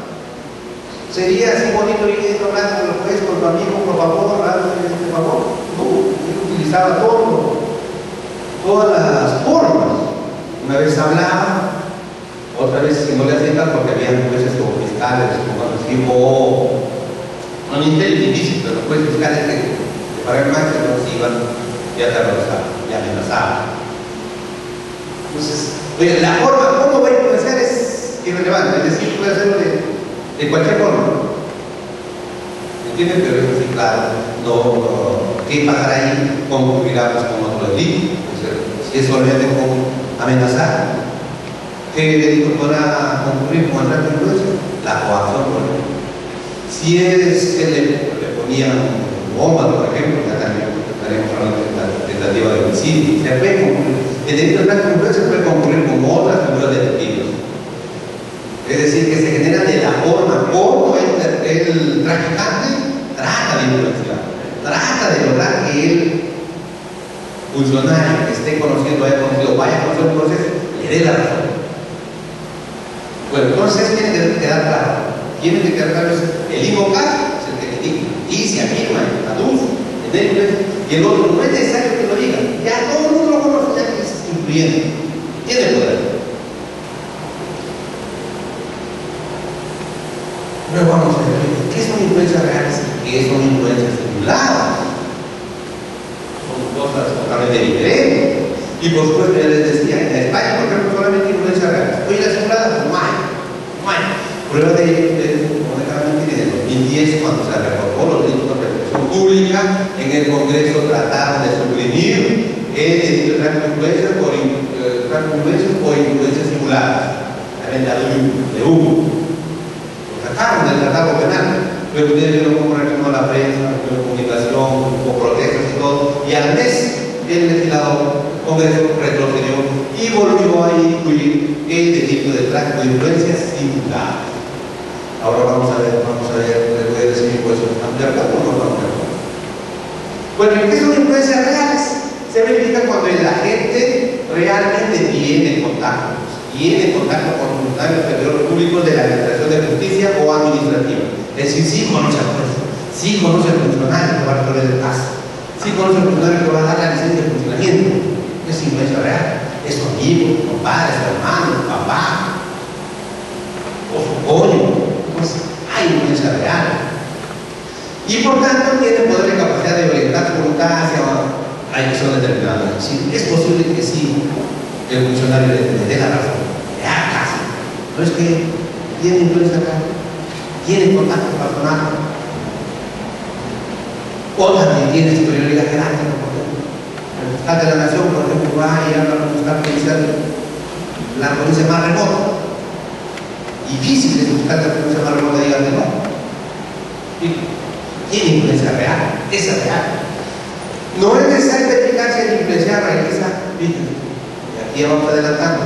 Sería así bonito ir hablando con los jueces, con tu amigo, por favor, hablando de este favor. No, él utilizaba todas las formas. Una vez hablaba, otra vez si no le hacían caso porque había jueces o fiscales, como tipo, no ministerio difícil, pero los jueces fiscales que para el máximo se iban y aterrorizaban, y amenazaban. Entonces, oye, la forma, cómo va a influenciar es irrelevante, es decir, puede hacerlo de cualquier forma. ¿Entienden? Pero es así, claro, ¿qué pasará ahí? Concurrirá pues, con otro delito. Si es solamente con amenazar, ¿qué delito podrá concurrir con el tráfico de influencia? La coacción, por ejemplo. Si es que le ponían bombas, por ejemplo, ya también estaremos hablando de la tentativa de homicidio. Se puede concurrir. El delito de tráfico de influencia puede concurrir con otras figuras delictivas. Es decir, que se genera de la forma como el traficante trata de influenciar, trata de lograr que el funcionario que esté conociendo, vaya a conocer un proceso, le dé la razón. Bueno, entonces tiene que quedar claro. Tiene que quedar claro el invocar es el que critica y se afirma, aduce, y el otro no es necesario que lo diga. Ya todo el mundo lo conoce, ya que es influyendo, tiene poder. Luego vamos a ver qué son influencias reales y qué son influencias simuladas. Son cosas totalmente diferentes. Y por supuesto, ya les decía, en España, por ejemplo, solamente influencias reales. Oye, las simuladas, no hay. Prueba de en el 2010, cuando se reformó los delitos de persecución pública, en el Congreso trataron de suprimir el delito de tráfico de influencias por influencias simuladas, la venta de humo. Lo sacaron del tratado penal, pero ustedes vieron cómo reaccionó la prensa, la comunicación, con protestas y todo, y al mes el legislador Congreso retrocedió y volvió a incluir el delito de tráfico de influencias simuladas. Ahora vamos a ver, les voy a decir pues, ¿estamos de acuerdo o no estamos de acuerdo? Bueno, ¿qué son influencias reales? Se verifica cuando la gente realmente tiene contacto con funcionarios superiores públicos de la Administración de Justicia o administrativa. Es decir, sí conoce al juez, sí conoce al funcionario que va a resolver el caso, sí conoce al funcionario que va a dar la licencia de funcionamiento. Es influencia real, es su amigo, su compadre, su hermano, su papá, o su cónyuge. Pues hay influencia real. Y por tanto tiene poder de capacidad de orientar su voluntad hacia la decisión determinada. Sí, es posible que sí, el funcionario le dé la razón, le haga caso. No es que tiene influencia real, tiene contacto personal, o también tiene superioridad jerárquica. El fiscal de la nación, por ejemplo, va y habla con el fiscal policial, la policía más remota. Difícil es buscar la influencia más remota y digan que no. Tiene influencia real, es real. No es necesario verificar si la influencia realiza, fíjense, y aquí ya vamos adelantando,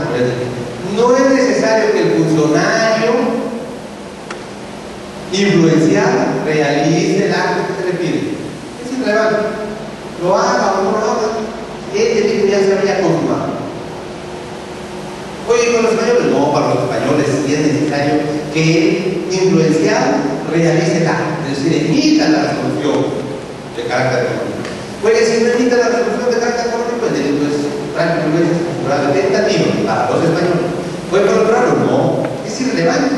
no es necesario que el funcionario influenciado realice el acto que se le pide. Es irrelevante. Lo haga o no lo haga, el delito ya se había consumado. Oye, ¿con los españoles? No, para los españoles sí es necesario que el influenciado realice el acto, es decir, emita la resolución de carácter económico. Oye, si no emita la resolución de carácter económico, el delito es tráfico de influencias culturales tentativas para los españoles. Oye, por otro lado, no, es irrelevante.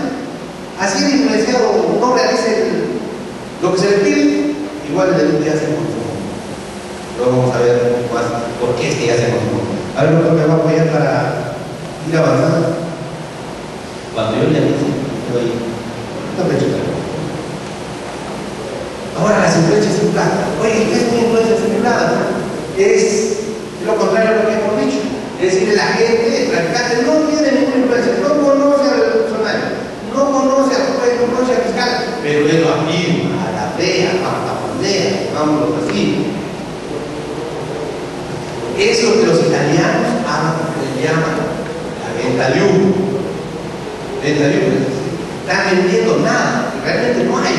Así el influenciado no realice lo que se le pide, igual el delito ya se consumó. Luego vamos a ver un poco más por qué es que ya se consumó. A ver, doctor, me va a apoyar para ir avanzando. Cuando yo le dije, ahora las influencias simuladas. Oye, ¿qué es una influencia simulada? Es lo contrario a lo que hemos dicho. Es decir, la gente, el traficante, no tiene ninguna influencia, no conoce al funcionario, no conoce al juez, no conoce al fiscal, pero él lo afirma, a la fea, a la pandea, vámonos así. Es lo que los italianos llaman la venta de humo. Venta de humo, están vendiendo nada, realmente no hay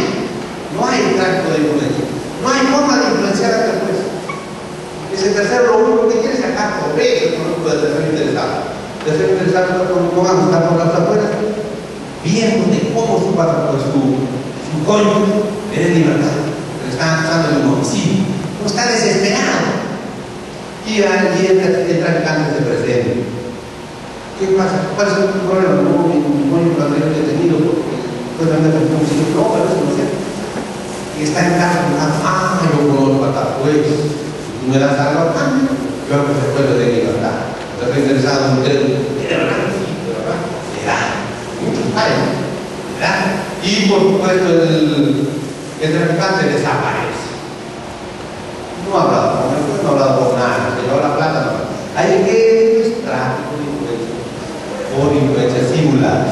tráfico de influencia, no hay forma de influenciar a el juez. Ese tercero lo único que quiere es sacar provecho económico del tercero interesado. El tercero interesado no va a estar por las afueras, viendo de cómo su cónyuge en libertad, le están acusando de un homicidio, no está desesperado. Y el traficante se presenta. ¿Qué pasa? ¿Cuál es el problema? No, mi cónyuge lo ha detenido porque fue también un homicidio. No, pero eso no es cierto. Y está en casa, yo conozco a tal juez. Si me das algo a cambio, yo hago que se puede de libertad. Está interesado en usted. De verdad, sí, de verdad. Le da. Muchos hay, le da. Y por supuesto, el traficante desaparece. No ha hablado con el juez, no ha hablado con nada, se llevó la plata, no. Hay que es tráfico de influencia, por influencia simulada.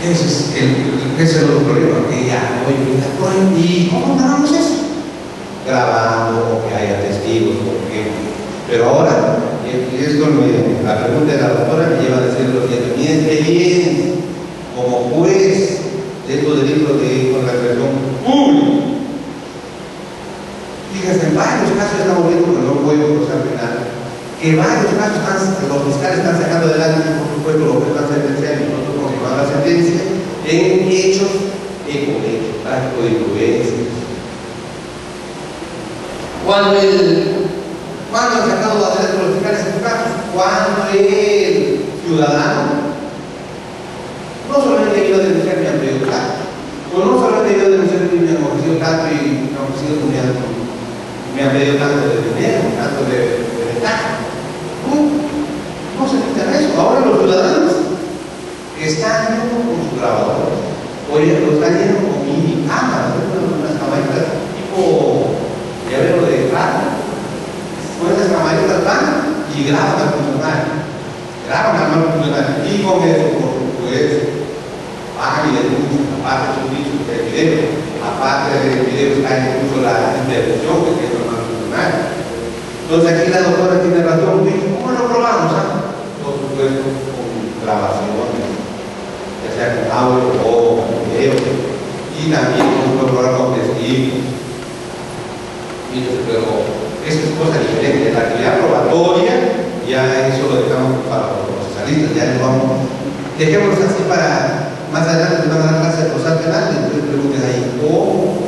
Ese es el otro problema, que ya, oye, ¿y cómo grabamos eso? Grabando, o que haya testigos, pero ahora, y esto la pregunta de la doctora me lleva a decir lo siguiente: mi experiencia como juez de estos delitos con la represión pública. Fíjense, en varios casos estamos viendo, pero no puedo procesar penal, que varios casos los fiscales están sacando adelante, por supuesto, lo que están sentenciando y nosotros confirmamos la sentencia en hechos económicos, tráfico de influencias. Cuando el cuando el ciudadano no solamente ayuda a denunciar mi apellido tanto, o no solamente ayuda a denunciar mi ofrecido tanto y me ha ofrecido me ha pedido tanto de dinero, tanto de ventaja. No se necesita eso. Ahora los ciudadanos están yendo con su grabador, oye, lo están yendo con mi cámara, unas camaritas tipo llavero de plata, con esas camaritas van y graban al funcionario, y con eso, pues, pagan y denuncian, aparte de sus dichos de video, aparte del video está incluso la intervención que tiene el funcionario. Entonces aquí la doctora tiene razón, dice, ¿cómo lo probamos? Por supuesto, con grabaciones, ya sea con audio o con video, y también con probar con testigos. Pero eso es cosa diferente. La actividad probatoria, ya eso lo dejamos para los procesalistas, ya nos vamos. Dejémoslo así para más adelante, nos van a dar clase de procesal penal, entonces pregunten ahí, ¿cómo?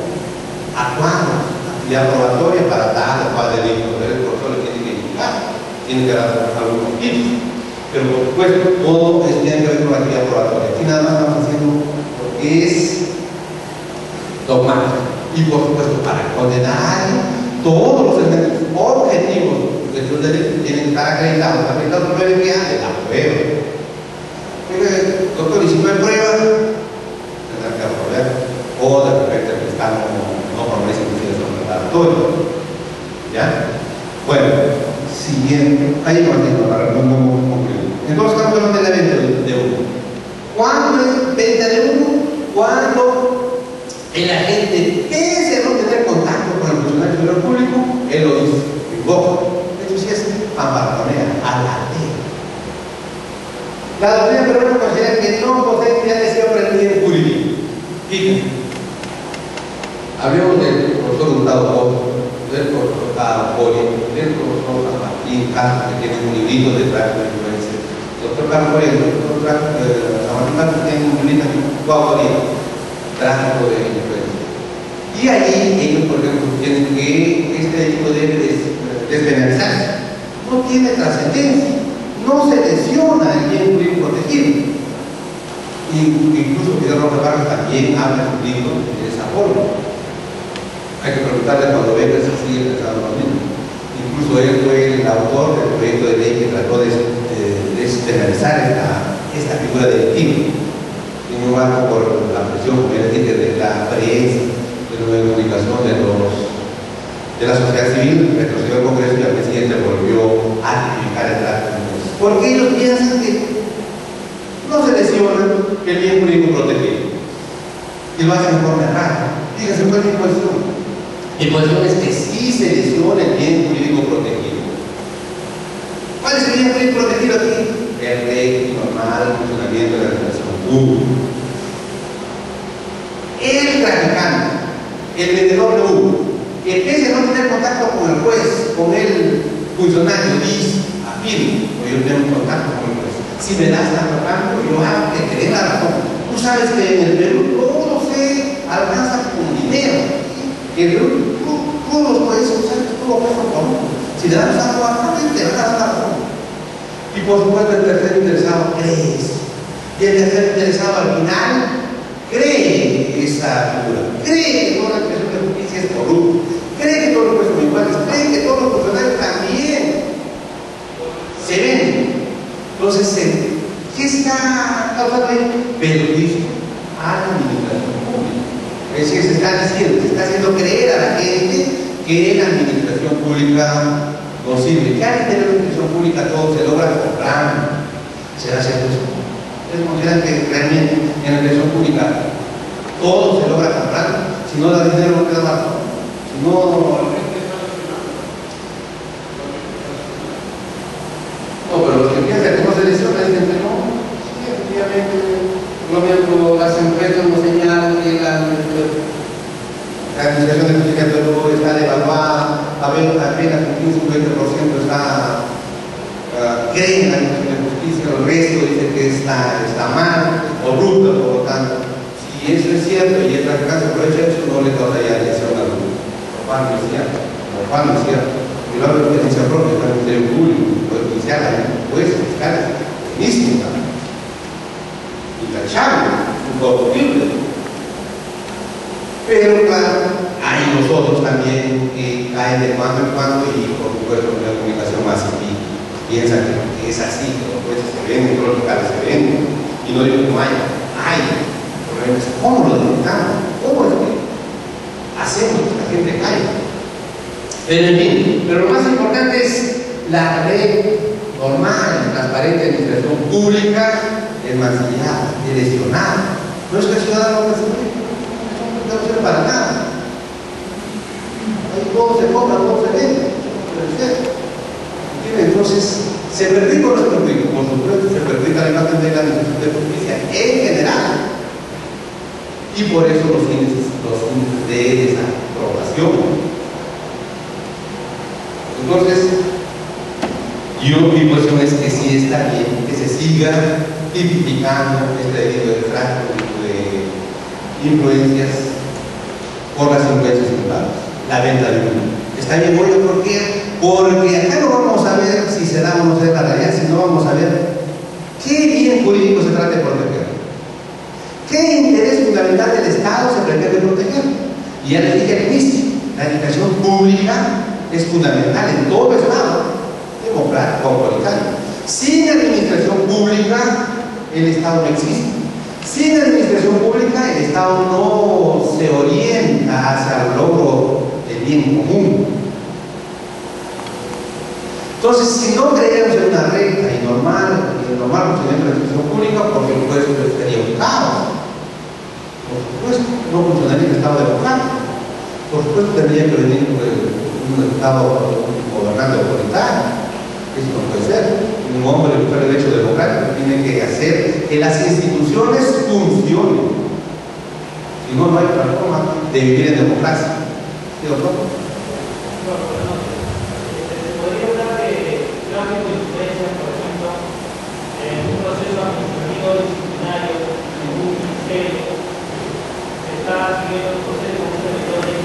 ¿A cuándo? Actividad probatoria para tal o cual delito. El profesor le tiene que indicar, tiene que dar algunos tips. Pero por supuesto, todo tiene que ver con la actividad probatoria. Aquí nada más estamos haciendo lo que es dogmático. Y por supuesto, para condenar todos los elementos objetivos de los delitos tienen que estar acreditados. Acreditados por medio de la prueba. Doctor, y si no hay pruebas, tendrá que resolver. O de repente el fiscal no promete que tiene un declaratorio. ¿Ya? Bueno, siguiente. Ahí no tengo para no concluir. Entonces estamos hablando de la venta de humo. ¿Cuándo es venta de humo? Cuando el agente pese a no tener contacto con el funcionario del público, él lo dice, invoca. Esto sí es ambartonea, alardea. La doctrina peruana considera que no posee ya deseo aprender jurídico. Fíjense, hablemos del profesor Gustavo Bosch, del profesor Poli, del profesor San Martín Castro, que tiene un librito de tráfico de influencia. El doctor Carlos Bosch, el doctor San Martín Castro tiene un librito de tráfico de influencia. Y ahí ellos, por ejemplo, tienen que este delito debe despenalizarse. No tiene trascendencia. No se lesiona el bien jurídico protegido. Incluso Fidel Rojas Vargas también habla en un libro de esa forma. Hay que preguntarle cuando venga si sigue pensando lo mismo. Incluso él fue el autor del proyecto de ley que trató de despenalizar esta figura delictiva. Sin embargo, por la presión, como les dije, de la prensa, de la comunicación de la sociedad civil, retrocedió el Congreso y el presidente volvió a tipificar el tráfico. Porque ellos piensan que no se lesiona el bien jurídico protegido. Y lo hacen de forma errada. Fíjense, ¿cuál es mi cuestión? Mi cuestión es que sí se lesiona el bien jurídico protegido. ¿Cuál es el bien jurídico protegido aquí? El régimen normal, funcionamiento de la administración pública. El traficante, el vendedor de humo, que pese a no tener contacto con el juez, con el funcionario, dice, afirma, o yo tengo contacto con el juez, si me das tanto, yo hago que te dé la razón. Tú sabes que en el Perú todo se alcanza con dinero. En el Perú, todos los jueces, sabes que todo pasa por uno. Si le damos algo a alguien, te vas a dar la razón. Y por supuesto, el tercer interesado cree eso. Y el tercer interesado al final cree esa figura, cree que toda la expresión de justicia es corrupta, cree que todos los jueces son iguales, cree que todos los funcionarios también se ven. Entonces, ¿qué está causando ahí? Perjuicio a la administración pública. Es decir, se está haciendo creer a la gente que la administración pública no sirve. Que al tener una administración pública todo se logra comprando. ¿Será cierto eso? Ustedes consideran que realmente en la administración pública todo se logra comprando. Si no da dinero, no queda más. Si no. No, pero los que piensan que no se lesiona dicen que no. Sí, efectivamente, por ejemplo, las empresas nos señalan que la administración de justicia de Perú está devaluada, apenas un 15-20% creen en la administración de justicia, el resto dice que está mal, corrupta, por lo tanto. Si eso es cierto y el traficante aprovecha eso, no le causaría lesión alguna. Lo cual no es cierto. Y lo hablo de experiencia propia, del Ministerio Público, del Poder Judicial, buenísimo también, intachable, incorruptible. Pero claro, hay nosotros también que caen de cuando en cuando y por supuesto la comunicación más piensa que es así, que los jueces se ven, los locales se ven, y no digo que no hay problemas. ¿Cómo lo detectamos? ¿Cómo es que hacemos que la gente caiga? Pero en fin, pero lo más importante es la red normal, transparente de administración pública, desmancillada, direccionada. No es que el ciudadano no sirve para nada. Ahí todo se compra, todo se vende. Entonces, se perdió con nuestro público, por supuesto, se perdió la imagen de la administración de justicia en general. Y por eso los índices de desaprobación. Entonces, mi posición es que sí está bien que se siga tipificando este delito de tráfico de influencias por las influencias privadas, la venta de humo. Está bien, bueno, ¿por qué? Porque acá no vamos a ver si se da o no se da la realidad, sino vamos a ver qué bien jurídico se trata de proteger, qué interés fundamental del Estado se pretende proteger. Y ya les dije al inicio, la administración pública es fundamental en todo Estado democrático autoritario. Sin administración pública, el Estado no existe. Sin administración pública, el Estado no se orienta hacia el logro del bien común. Entonces, si no creemos en una recta y normal funcionamiento de la administración pública, por supuesto sería un caos. Por supuesto, no funcionaría el Estado democrático. Por supuesto, tendría que venir un Estado gobernante autoritario. Eso no puede ser. Un hombre que fuera derecho democrático tiene que hacer que las instituciones funcionen. Si no, no hay otra forma de vivir en democracia. ¿Sí o no? ¿Podría hablar de tráfico de influencia, por ejemplo, en un proceso administrativo disciplinario en un ministerio que está siguiendo un proceso de servidores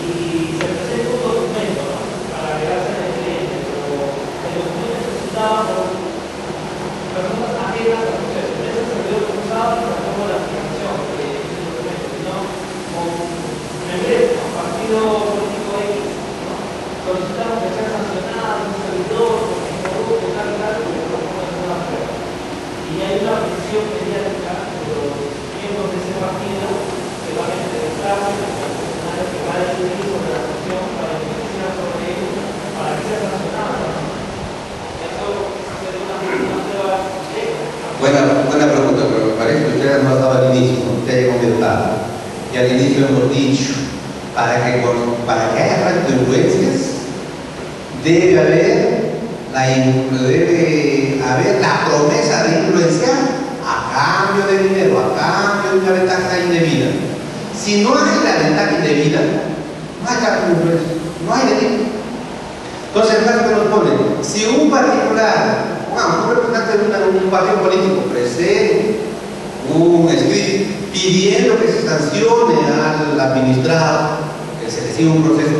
y se presenta un documento, ¿no?, para agregarse al cliente, pero el documento es presentado por personas ajenas al proceso? En ese servidor cruzado y tampoco la aplicación de ese documento, sino con un empresa, un partido político X, ¿no? Solicitamos que sea sancionado un servidor porque es corrupto, tal, pero no es una prueba. Y hay una presión mediática de los miembros de ese partido que van a interesarse en los funcionarios que van a decidir sobre la cuestión para influenciar sobre ellos para que sea sancionado. Eso sería una prueba directa. Buena pregunta, pero me parece que ustedes no estaban al inicio, ¿no? Usted llegó muy tarde. Y al inicio hemos dicho, para que haya tráfico de influencias, debe haber la promesa de influenciar a cambio de dinero, a cambio de una ventaja indebida. Si no hay la ventaja indebida, no hay tráfico de influencia, no hay delito. Entonces, el caso que nos pone, si un particular, un representante de un partido político presente un escrito pidiendo que se sancione al administrado, que se le siga un proceso,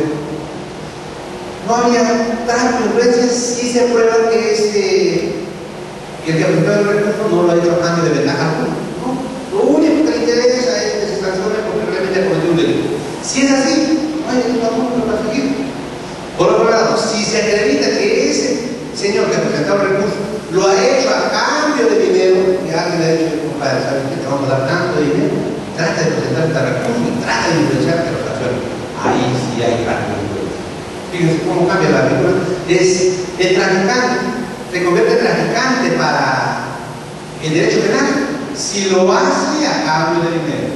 no habría tráfico de influencias si se prueba que el que ha presentado el recurso no lo ha hecho a cambio de ventaja alguna. ¿No? Lo único que le interesa es que se sancione porque realmente ha cometido un delito. Si es así, no hay delito alguno para perseguir. Por otro lado, si se acredita que ese señor que ha presentado el recurso lo ha hecho a cambio de dinero, que alguien le ha dicho, compadre, ¿sabes qué? Te vamos a dar tanto dinero, trata de presentar este recurso y trata de influenciar que lo sancione. Ahí sí hay tráfico de influencia. Fíjense cómo cambia la película. Es el traficante, se convierte en traficante para el derecho penal si lo hace a cambio de dinero.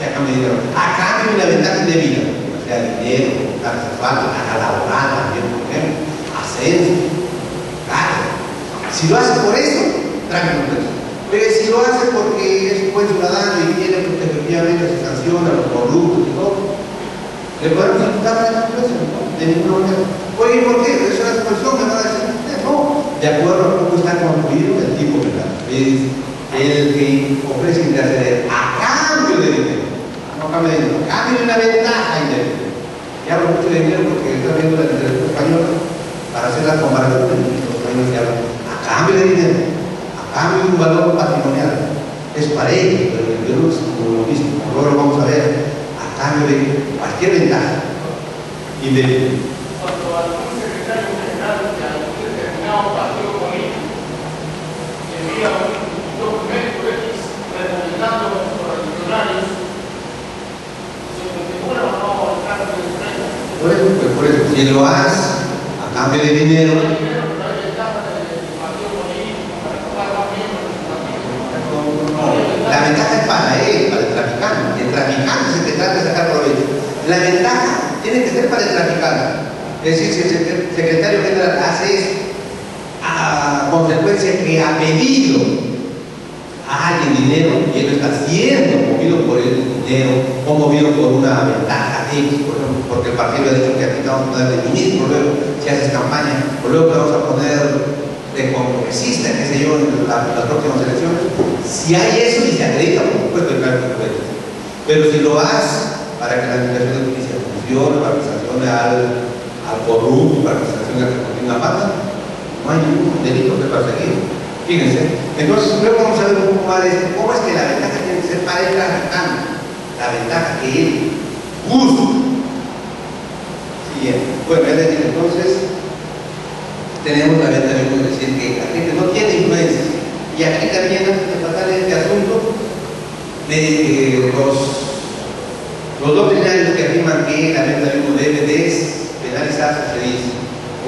A cambio de una ventaja indebida, o sea, dinero, carga sexual, carga laboral también, por ejemplo, ascenso, claro. Si lo hace por eso, tráfico de influencia. Pero si lo hace porque es un buen ciudadano y quiere que efectivamente se sanciona los corruptos y todo, le podemos imputar la influencia, ¿no? De ninguna manera. Oye, ¿por qué? ¿Es una exposición? ¿Me va a decir usted? No. De acuerdo a cómo está construido el tipo penal. Es el que ofrece interceder a cambio de dinero. No a cambio de dinero, a cambio de una ventaja indebida. Y hablo mucho de dinero porque está viendo la literatura española para hacer las comparaciones. Los españoles que hablan a cambio de dinero. cambio de un valor patrimonial. Es para ellos, pero en el Perú es como lo mismo, como luego lo vamos a ver, a cambio de cualquier ventaja. Y de Cuando algún secretario general de algún determinado partido político envía un documento X recomendando a los correligionarios, ¿se configura o no el cargo de prensa? por eso, si lo haces a cambio de dinero, la ventaja es para él, para el traficante. El traficante es el que trata de sacar provecho. La ventaja tiene que ser para el traficante. Es decir, si el secretario general hace eso a consecuencia que ha pedido a alguien dinero y él está siendo movido por el dinero o movido por una ventaja X, por ejemplo, porque el partido ha dicho que aquí te vamos a poner de ministro, luego si haces campaña, o luego te vamos a poner de congresista, qué sé yo, en las próximas elecciones. Si hay eso y se acredita, por supuesto, el cargo de provecho. Pero si lo haces para que la administración de justicia funcione, para que sancione al corrupto, para que sancione al que comete una falta, no hay ningún delito que perseguir. Fíjense. Entonces, luego vamos a ver un poco más de esto. ¿Cómo es que la ventaja tiene que ser para el traficante? La ventaja que él busca. Siguiente. Bueno, es decir, entonces, tenemos la ventaja de decir que la gente no tiene influencia. Y aquí también, antes de tratar este asunto, de los doctrinarios que afirman que la venta de uno debe despenalizarse, se dice,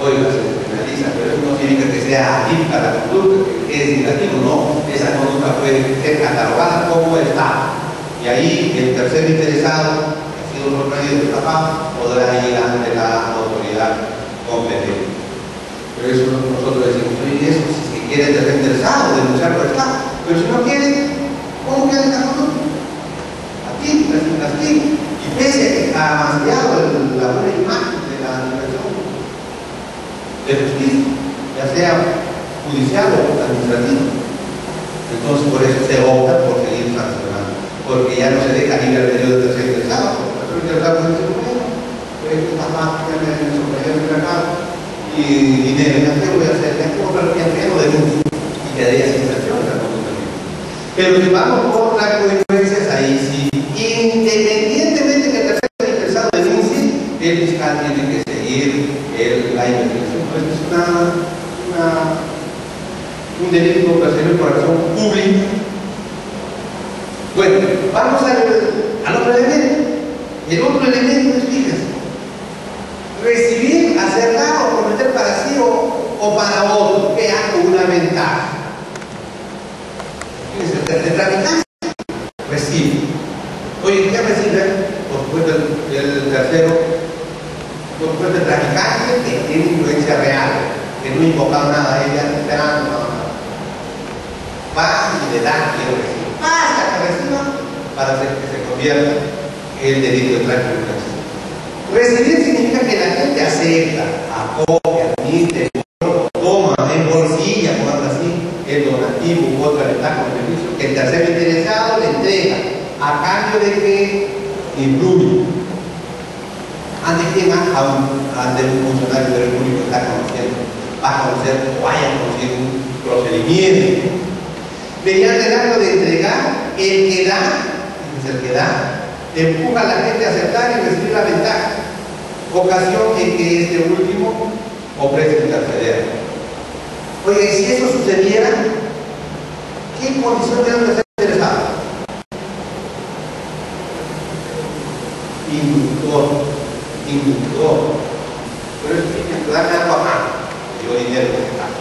oiga, se despenaliza, pero eso no significa que sea atípica la conducta, que es negativo, no, esa conducta puede ser catalogada como está. Y ahí el tercer interesado, que ha sido sorprendido de esta podrá ir ante la autoridad competente. Por eso nosotros decimos, oye, eso, si quiere el tercer interesado, denunciar por Estado, pero si no quiere, ¿cómo queda esta conducta? Aquí, castigo. Y pese a que ha amaciado la buena imagen de la administración de justicia, ya sea judicial o administrativa. Entonces, por eso se opta por seguir sancionando, porque ya no se deja libre albedrío del tercer interesado, porque el tercer interesado puede decir, bueno, pues esta parte ya me sorprendió en la casa y dinero, ya sé, voy a hacer, ya tengo que hacer lo denuncio y quedaría sin sanción la conducta. Pero si vamos por tráfico de influencias, ahí sí, independientemente que el tercer interesado denuncie, el fiscal tiene que seguir la investigación. Esto es un delito perseguido por razón pública. Bueno, vamos al otro elemento. Y el otro elemento es, fíjense, recibir, acercar o prometer para sí o para otro, que haga una ventaja. Fíjense, el traficante recibe. Oye, ¿qué recibe? Por supuesto el tercero, por supuesto el traficante que tiene influencia real, que no ha invocado nada, ella está esperando nada. Va y le da que lo reciba. Hasta que reciba para que se convierta en el delito de tráfico de influencias. Recibir significa que la gente acepta, acopia, admite, toma, embolsilla, como anda así, el donativo u otra ventaja o beneficio que el tercer interesado le entrega a cambio de que influye. Ante quién ante un funcionario del público que está conociendo, va a conocer o vaya a conocer un procedimiento. Mediante el acto de entregar, el que da, empuja a la gente a aceptar y recibir la ventaja, ocasión en que este último ofrece interceder. Oye, y si eso sucediera, ¿qué condición debe ser interesado? Inductor. Pero eso tiene que darme algo a mano. Yo dinero en este caso.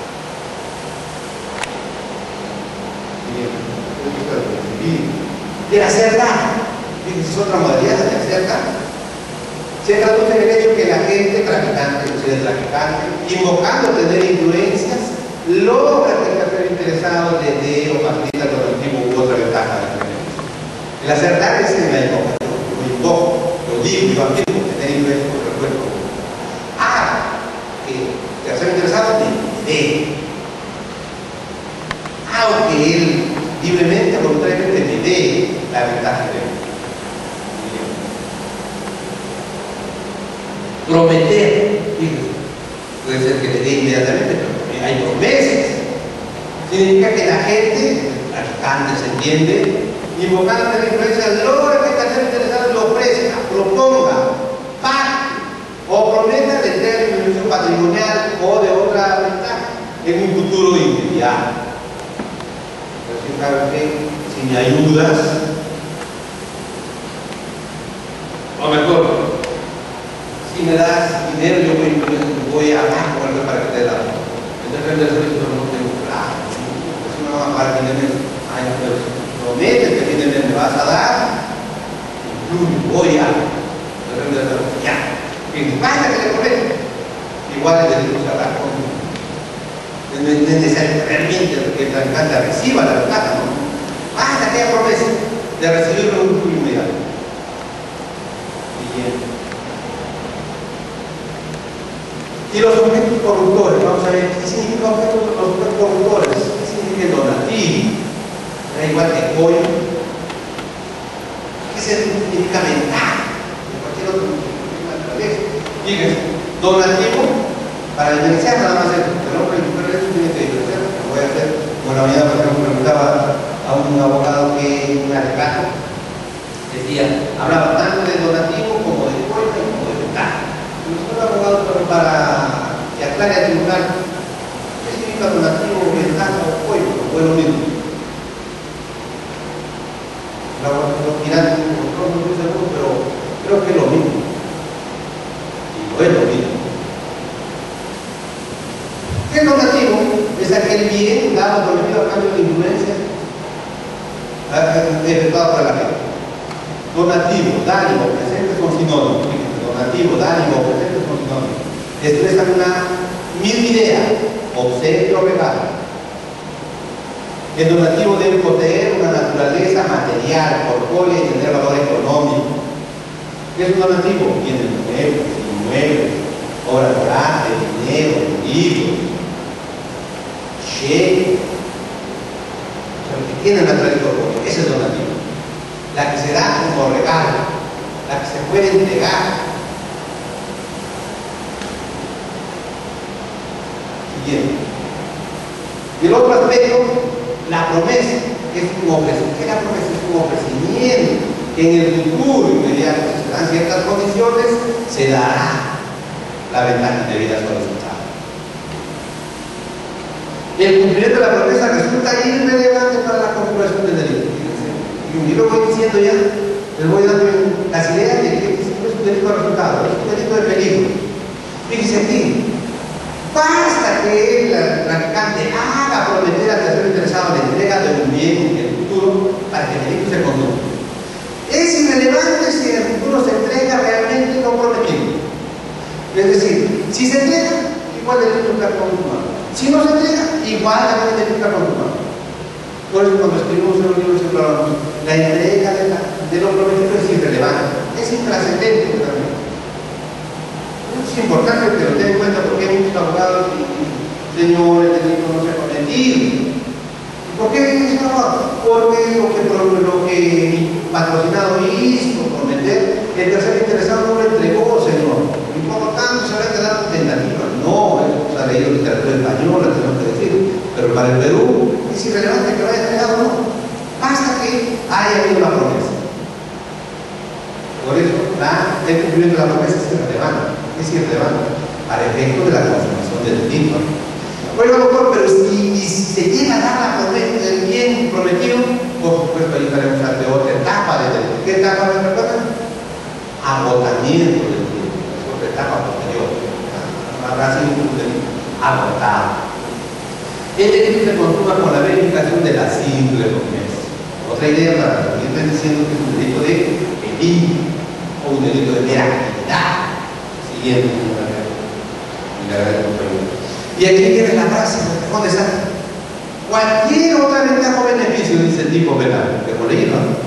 De acertar, es otra modalidad de acertar. Se traduce en el hecho que la gente traficante, o sea, el traficante, invocando tener influencias, logra que el tercer interesado le dé o facilita el donativo u otra ventaja de la. El acertar es en la invocación, lo invoco, lo digo, yo afirmo tener influencia por el cuerpo. Que el tercer interesado le dé. Aunque él libremente, voluntariamente le dé la ventaja de él. Prometer, puede ser que le dé inmediatamente, pero también hay promesas. Significa que la gente, traficante, se entiende, invocando la influencia de lo que el tercero interesado lo ofrezca, proponga, pague o prometa de entrega de beneficio patrimonial o de otra ventaja en un futuro inmediato. Resulta que si me ayudas, o mejor, si me das dinero, yo voy a ponerlo para que te dé la mano. Entonces el tercero no tengo claro, si no va a pagar dinero, pero prometes que dinero me vas a dar, voy a. Ya. Basta que le prometo. Igual el delito se hará con. No es necesario realmente que el traficante reciba la ventaja, ¿no? Basta que haya promesa de recibirlo en un futuro inmediato. Y los objetos corruptores, vamos a ver, ¿qué significa los objetos corruptores? ¿Qué significa el donativo? Da igual que pollo. ¿Qué significa ventaja? De cualquier otro naturaleza. Fíjense, donativo, para diferenciar nada más esto, pero eso tiene que diferenciar, lo voy a hacer. Bueno, la mañana, por ejemplo, preguntaba a un abogado que un alegato decía, hablaba tanto de donativo como de pollo y como de ventaja. Nosotros abogados para que aclare al tribunal qué significa donativo, ventaja o apoyo, o es lo mismo. Los miran, no estoy seguro, pero creo que es lo mismo. Y no es lo mismo. ¿Qué es donativo? Es aquel bien dado por medio a cambio de influencia efectuada por la gente. Donativo, dádivo, presentes con sinónimo. Donativo, dádivo, presentes con sinónimo. Expresan una misma idea, obsequio o regalo. El donativo debe poseer una naturaleza material, corpórea y tener valor económico. ¿Qué es un donativo? Tiene muebles, inmuebles, obras de arte, dinero, libros, cheques. O sea, que tiene naturaleza corpórea. Ese es donativo. La que se da como regalo, la que se puede entregar. Siguiente. Y el otro aspecto, la promesa, que es un ofrecimiento. ¿Qué es la promesa? Es un ofrecimiento que en el futuro inmediato, si se dan ciertas condiciones, se dará la ventaja indebida sobre el resultado. El cumplimiento de la promesa resulta irrelevante para la configuración del delito. Y yo lo voy diciendo ya, les voy dando las ideas de que es un delito de resultado, es un delito de peligro. Fíjense aquí, basta que el traficante haga prometer al tercero interesado la entrega de un bien en el futuro para que el delito se consuma. Es irrelevante si en el futuro se entrega realmente lo prometido. Es decir, si se entrega, igual el delito está consumado. Si no se entrega, igual también el delito está consumado. Por eso cuando escribimos en los libros siempre hablamos, la entrega de lo prometido es irrelevante, es intrascendente también. Es importante que lo tengan en cuenta porque hay muchos abogados y señores, el delito no se ha cometido. ¿Por qué es abogado? Porque lo que mi patrocinado hizo prometer, el tercer interesado no lo entregó, señor. Y por lo tanto se habrá quedado tentativa. No, se ha leído literatura española, tenemos que decir. Pero para el Perú es irrelevante que lo haya entregado o no. Basta que haya habido la promesa. Por eso, el cumplimiento de la promesa es irrelevante para efecto de la consumación del delito. Oiga, doctor, pero si se llega a dar la promesa del bien prometido, por supuesto ahí estaremos ante otra etapa del delito. ¿Qué etapa me recuerdan? Agotamiento del delito. Es otra etapa posterior. Habrá sido un delito agotado. El delito se consuma con la verificación de la simple promesa. Otra idea para seguir diciendo que es un delito de peligro o un delito de mera actividad. Siguiente. Y aquí viene la frase, ¿dónde está? Cualquier otra ventaja o beneficio, dice el tipo penal, que hemos leído, ¿no?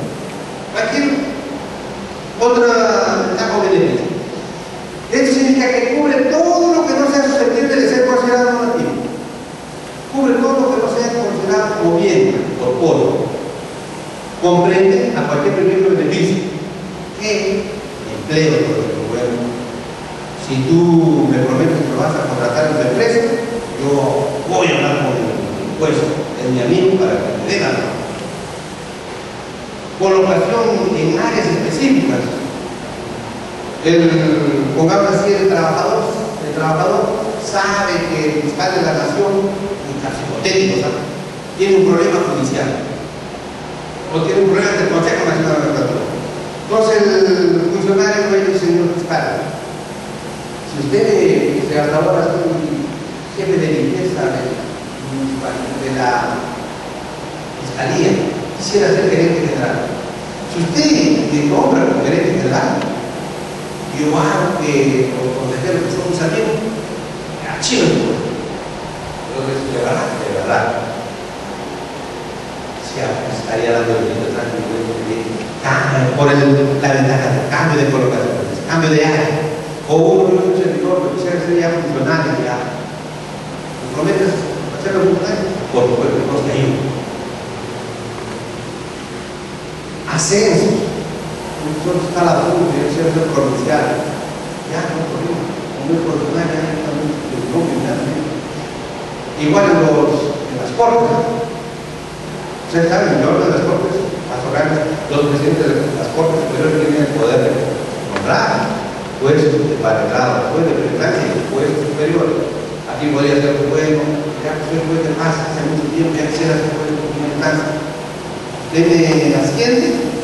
Cualquier otra ventaja o beneficio. Esto significa que cubre todo lo que no sea susceptible de ser considerado donativo. Cubre todo lo que no sea considerado como bien corpóreo. Comprende a cualquier privilegio o beneficio. ¿Qué? Empleo, por ejemplo. Bueno, si tú me prometes que me vas a contratar en tu empresa, yo voy a hablar con el impuesto. exploración en áreas específicas. Pongamos así, el trabajador sabe que el fiscal de la nación, en caso hipotético, ¿sabe?, tiene un problema judicial o tiene un problema del Consejo Nacional de la Justicia. Entonces el funcionario le dice: señor fiscal, si usted hasta ahora es jefe de limpieza de la fiscalía, quisiera ser gerente general. Si usted me nombra como gerente general, yo hago que los consejeros que son mis amigos me archiven. Entonces, de verdad, si estaría dando el dinero cambio por la ventaja de cambio de colocación, cambio de área. O uno de los servidores que quisiera ser ya funcionario, ya ¿me prometes hacerlo funcionario? Por supuesto, no te ayudo. Ascenso. Nosotros está la duda, yo quisiera ser provincial. Ya, no problema. Como es profesional, ya también el propio inmediatamente. Igual en las cortes. Ustedes saben, en el orden de las cortes pastorales, los presidentes de las cortes superiores tienen el poder de nombrar jueces de magistrado, juez de prestancia y jueces superiores. Aquí podría ser bueno, ya que soy juez de paz hace mucho tiempo, ya quisiera ser juez de primera instancia. Usted me asciende,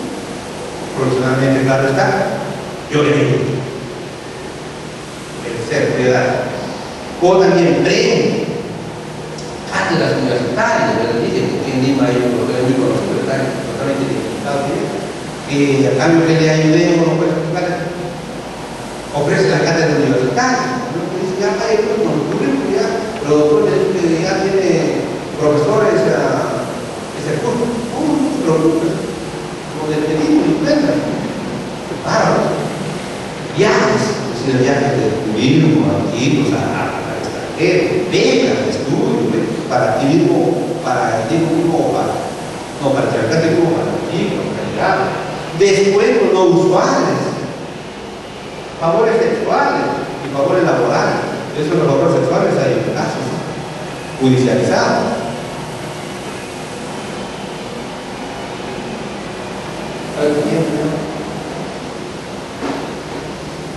profesionalmente, claro está, yo le digo, el ser prioridad. O también premio cátedras universitarias, ¿verdad? Dicen que en Lima hay un profesor muy conocido, totalmente identificado, que a cambio que le ayudemos, no puede explicar, ofrece la cátedra universitaria. Dice: ya está ahí con el currículum, ya, pero doctor ya tiene profesores ese curso. No se preocupe, lo despedimos y cuenta. Claro, viajes, es decir, viajes de turismo, aquí, al extranjero, becas de estudio, para ti mismo, para ti mismo, para el mismo, para ti, para descuentos no usuales, favores sexuales y favores laborales. Eso de los favores sexuales hay casos judicializados.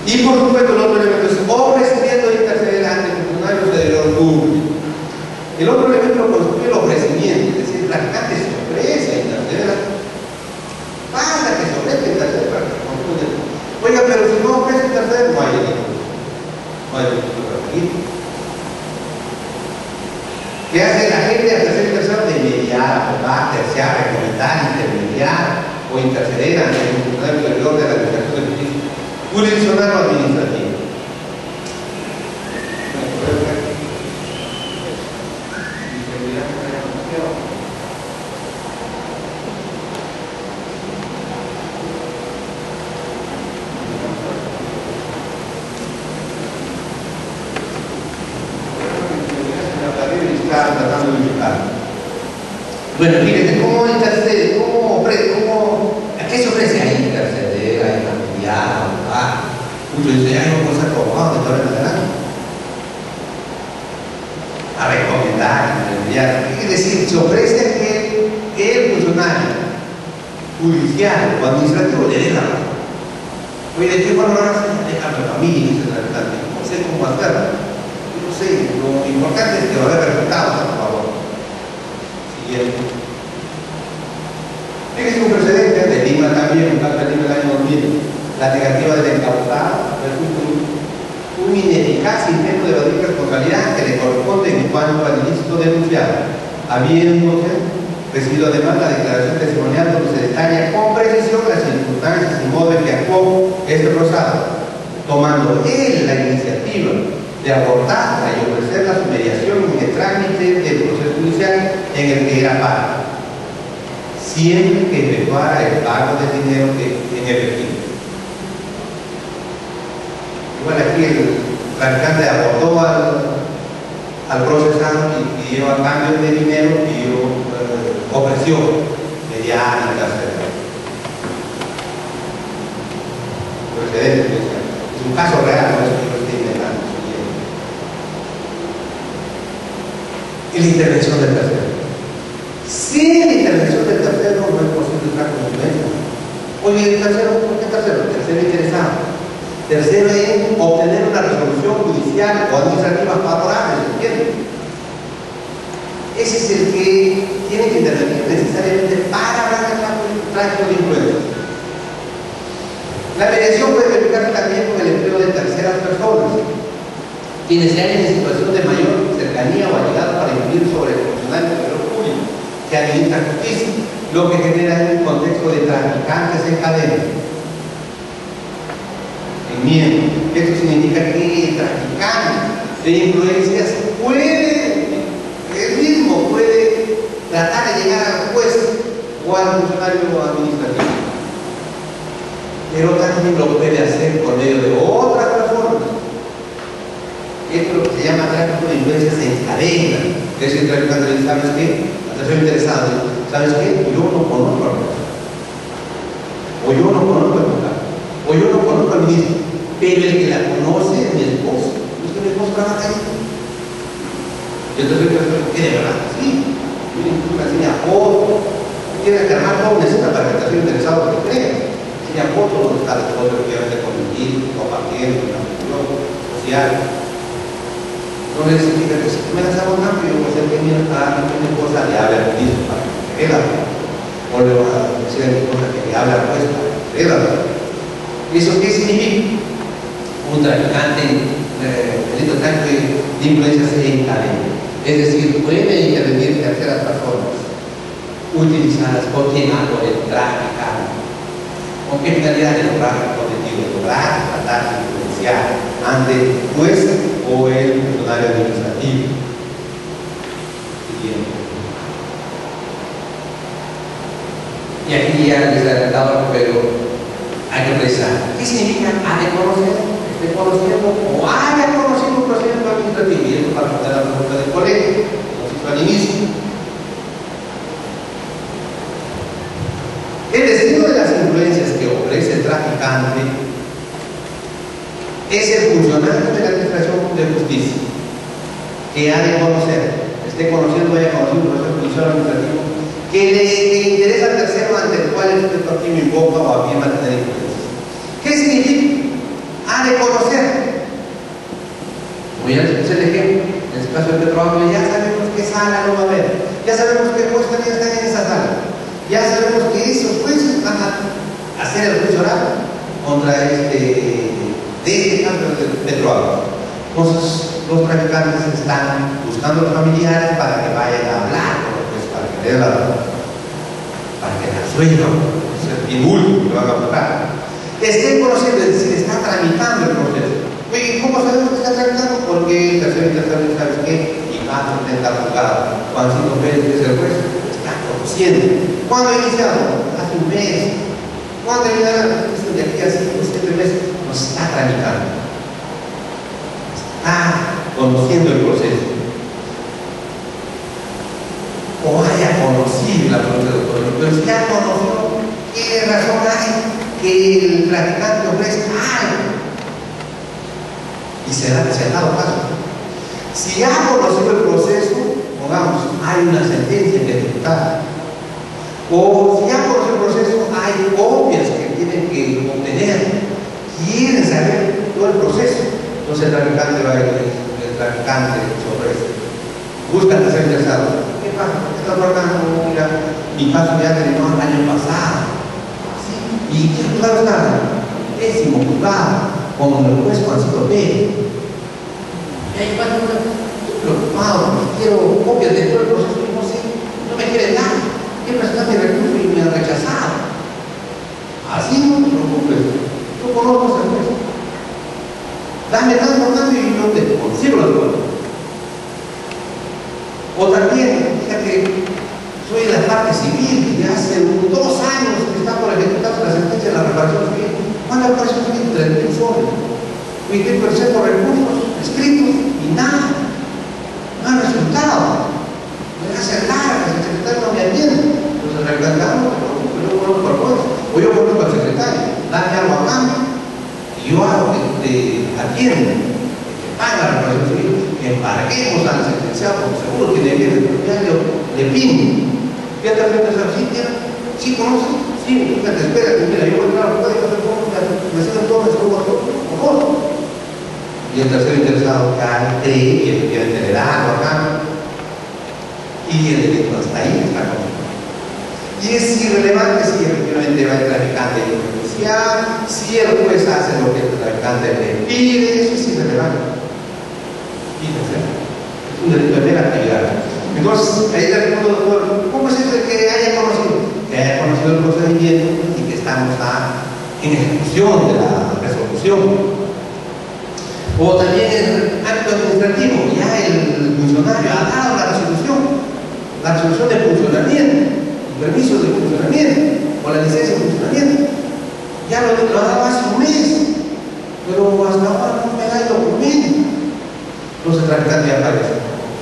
Y por supuesto el otro elemento es ofrecimiento de interceder ante funcionarios de servidor público. El otro elemento lo constituye el ofrecimiento, es decir, el practicante se ofrece a interceder. Basta que se ofrece a interceder para que se concluya. Oiga, pero si no ofrece interceder, no hay delito. No hay delito perseguido. ¿Qué hace la gente al tercer interceder? De mediar, aprobar, terciar, recomendar, intermediar o interceder ante el funcionario servidor de la Administración de Justicia jurisdiccional o administrativa. Tratando de indicar. Bueno, fíjense cómo intercede, ¿a qué se ofrece? A interceder, a intermediar, a muchos dicen: ya no puedo ser abogado de todo en adelante. A recomendar, a intermediar. Es decir, se ofrece que el funcionario judicial o administrativo le dé la razón. Oye, ¿de qué forma lo hace? Déjame a mí, dice la verdad, no sé cómo hacerlo. No sé, lo importante es que va a haber resultados, por favor. Siguiente. Fíjese un precedente de Lima también, un caso de Lima del año 2000, la negativa del encausado resulta un ineficaz intento de evadir responsabilidad que le corresponde en cuanto al ilícito denunciado, habiéndose recibido además la declaración testimonial donde se detalla con precisión las circunstancias y modo en que actuó este procesado, tomando él la iniciativa de abordarla y ofrecer la mediación en el trámite del proceso judicial en el que era parte, siempre que efectuara el pago del dinero en efectivo. Igual aquí el traficante abordó al procesado y pidió a cambio de dinero, ofreció mediar y interceder. Precedente, es un caso real, no es que yo esté inventando. Y la intervención del tercero. Sin la intervención del tercero no es posible entrar con violencia. Oye, el tercero, ¿por qué tercero? Tercero interesado. Tercero es obtener una resolución judicial o administrativa favorable, ¿entiendes? Ese es el que tiene que intervenir necesariamente para hablar del tráfico de influencias. La mediación puede verificarse también con el empleo de terceras personas, quienes se hallen en situación de mayor cercanía o allegado para influir sobre el funcionario del público que administra justicia, lo que genera un contexto de traficantes en cadena. En miedo. Esto significa que el traficante de influencias él mismo puede tratar de llegar al juez o al funcionario administrativo, pero también lo puede hacer por medio de otras personas. Esto es lo que se llama tráfico de influencias en cadena. Es decir, el traficante dice, ¿sabes qué? La persona interesada, ¿sabes qué? Yo no conozco al juez, o yo no conozco al abogado, o yo no conozco al ministro, pero el que la conoce es mi esposo. ¿Es que mi esposo trabaja ahí? Y entonces ¿qué de verdad? Sí, me enseña fotos, tiene que armar todo, necesita para que esté interesado en lo que crea. Enseña fotos donde está el foto que quiere compartir, compartiendo, la función social. Entonces significa que si tú me das algo cambio, yo voy a ser que mi esposa le hable al ministro para que se quede, o le voy a decir a mi esposa que le hable al juez para que se quede. ¿Eso qué significa? Un traficante delito de tráfico de influencias en cadena. Es decir, puede intervenir terceras personas utilizadas por quien hago el traficante. ¿Con qué finalidad de lograr el objetivo? Lograr, tratar de influenciar ante el juez o el funcionario administrativo. Bien. Y aquí ya les he adelantado, pero hay que precisar. ¿Qué significa ha de conocer? Esté conociendo o haya conocido un procedimiento administrativo, y esto para responder a la pregunta del colegio, como se hizo al inicio. El destino de las influencias que ofrece el traficante es el funcionario de la administración de justicia, que ha de conocer, esté conociendo o haya conocido un proceso judicial administrativo, que le interesa al tercero ante el cual el sujeto aquí me invoca o afirma tener influencias. ¿Qué significa? Ha de conocer. Como ya les puse el ejemplo, en el caso del trabajo, ya sabemos qué sala no va a haber, ya sabemos qué juez también está en esa sala, ya sabemos que esos jueces van a hacer el juicio oral contra este caso del trabajo. Entonces, los traficantes están buscando a los familiares para que vayan a hablar con los jueces, para que le den la razón, para que la suelten, es el último que van a buscar. Estén conociendo, es decir, está tramitando el proceso. Oye, ¿cómo sabemos que está tramitando? Porque el tercero y tercero, ¿sabes qué? Y va a intentar juzgar. Juancito Pérez, que es el juez, está conociendo. ¿Cuándo ha iniciado? Hace un mes. ¿Cuándo iniciará? De aquí a 5 o 7 meses nos está tramitando. Está conociendo el proceso. O haya conocido la pregunta del doctor, pero si ya conoció, ¿qué razón hay que el traficante ofrece algo? Y se ha dado paso. Si ha conocido el proceso, pongamos, hay una sentencia que ejecutar, o si ha conocido el proceso, hay copias que tienen que obtener, quieren saber todo el proceso. Entonces el traficante va a ir, el traficante se ofrece, busca el tercer interesado. ¿Qué pasa? ¿Por qué estás guardando? Mira, mi caso ya terminó el año pasado. ¿Y qué juzgado está? Décimo juzgado, con el juez Juancito Pérez. Y ahí cuando estoy preocupado, quiero copias de todo el proceso y no sé, no me quieren dar. Quiero presentar mi recurso y me han rechazado. Así no te preocupes, yo conozco ese juez. Dame tanto y yo te consigo las cosas. O también, fíjate, soy de la parte civil y hace 2 años que está por ejecutarse la sentencia de la reparación civil. ¿Cuándo reparación civil? 30.000 soles. Y que presento recursos escritos y nada. No ha resultado. Me hace largas, el secretario no me atiende. Entonces reclamamos, yo conozco al juez, o yo conozco al secretario, dame algo a cambio, y yo hago que te atienda, que pague la reparación civil, que embarguemos al sentenciado, porque seguro que le viene el propietario, le pide. ¿Qué te afecta esa visita? ¿Sí conoces? Sí, fíjate, espera, mira, yo voy a entrar al código, me hacen todo, me subo a todo. Y el tercero interesado acá cree que efectivamente le da algo acá. Y el delito hasta ahí está conmigo. Y es irrelevante si efectivamente va el traficante y judicial, si el juez hace lo que el traficante le pide, eso es irrelevante. Fíjense, es un delito de mera actividad. Entonces, ahí le pregunto, doctor, ¿cómo es eso de que haya conocido? Que haya conocido el procedimiento y que estamos en ejecución de la resolución. O también el acto administrativo, ya el funcionario ha dado la resolución de funcionamiento, el permiso de funcionamiento o la licencia de funcionamiento. Ya lo ha dado hace un mes, pero hasta ahora no me da el documento. Entonces el traficante ya aparece.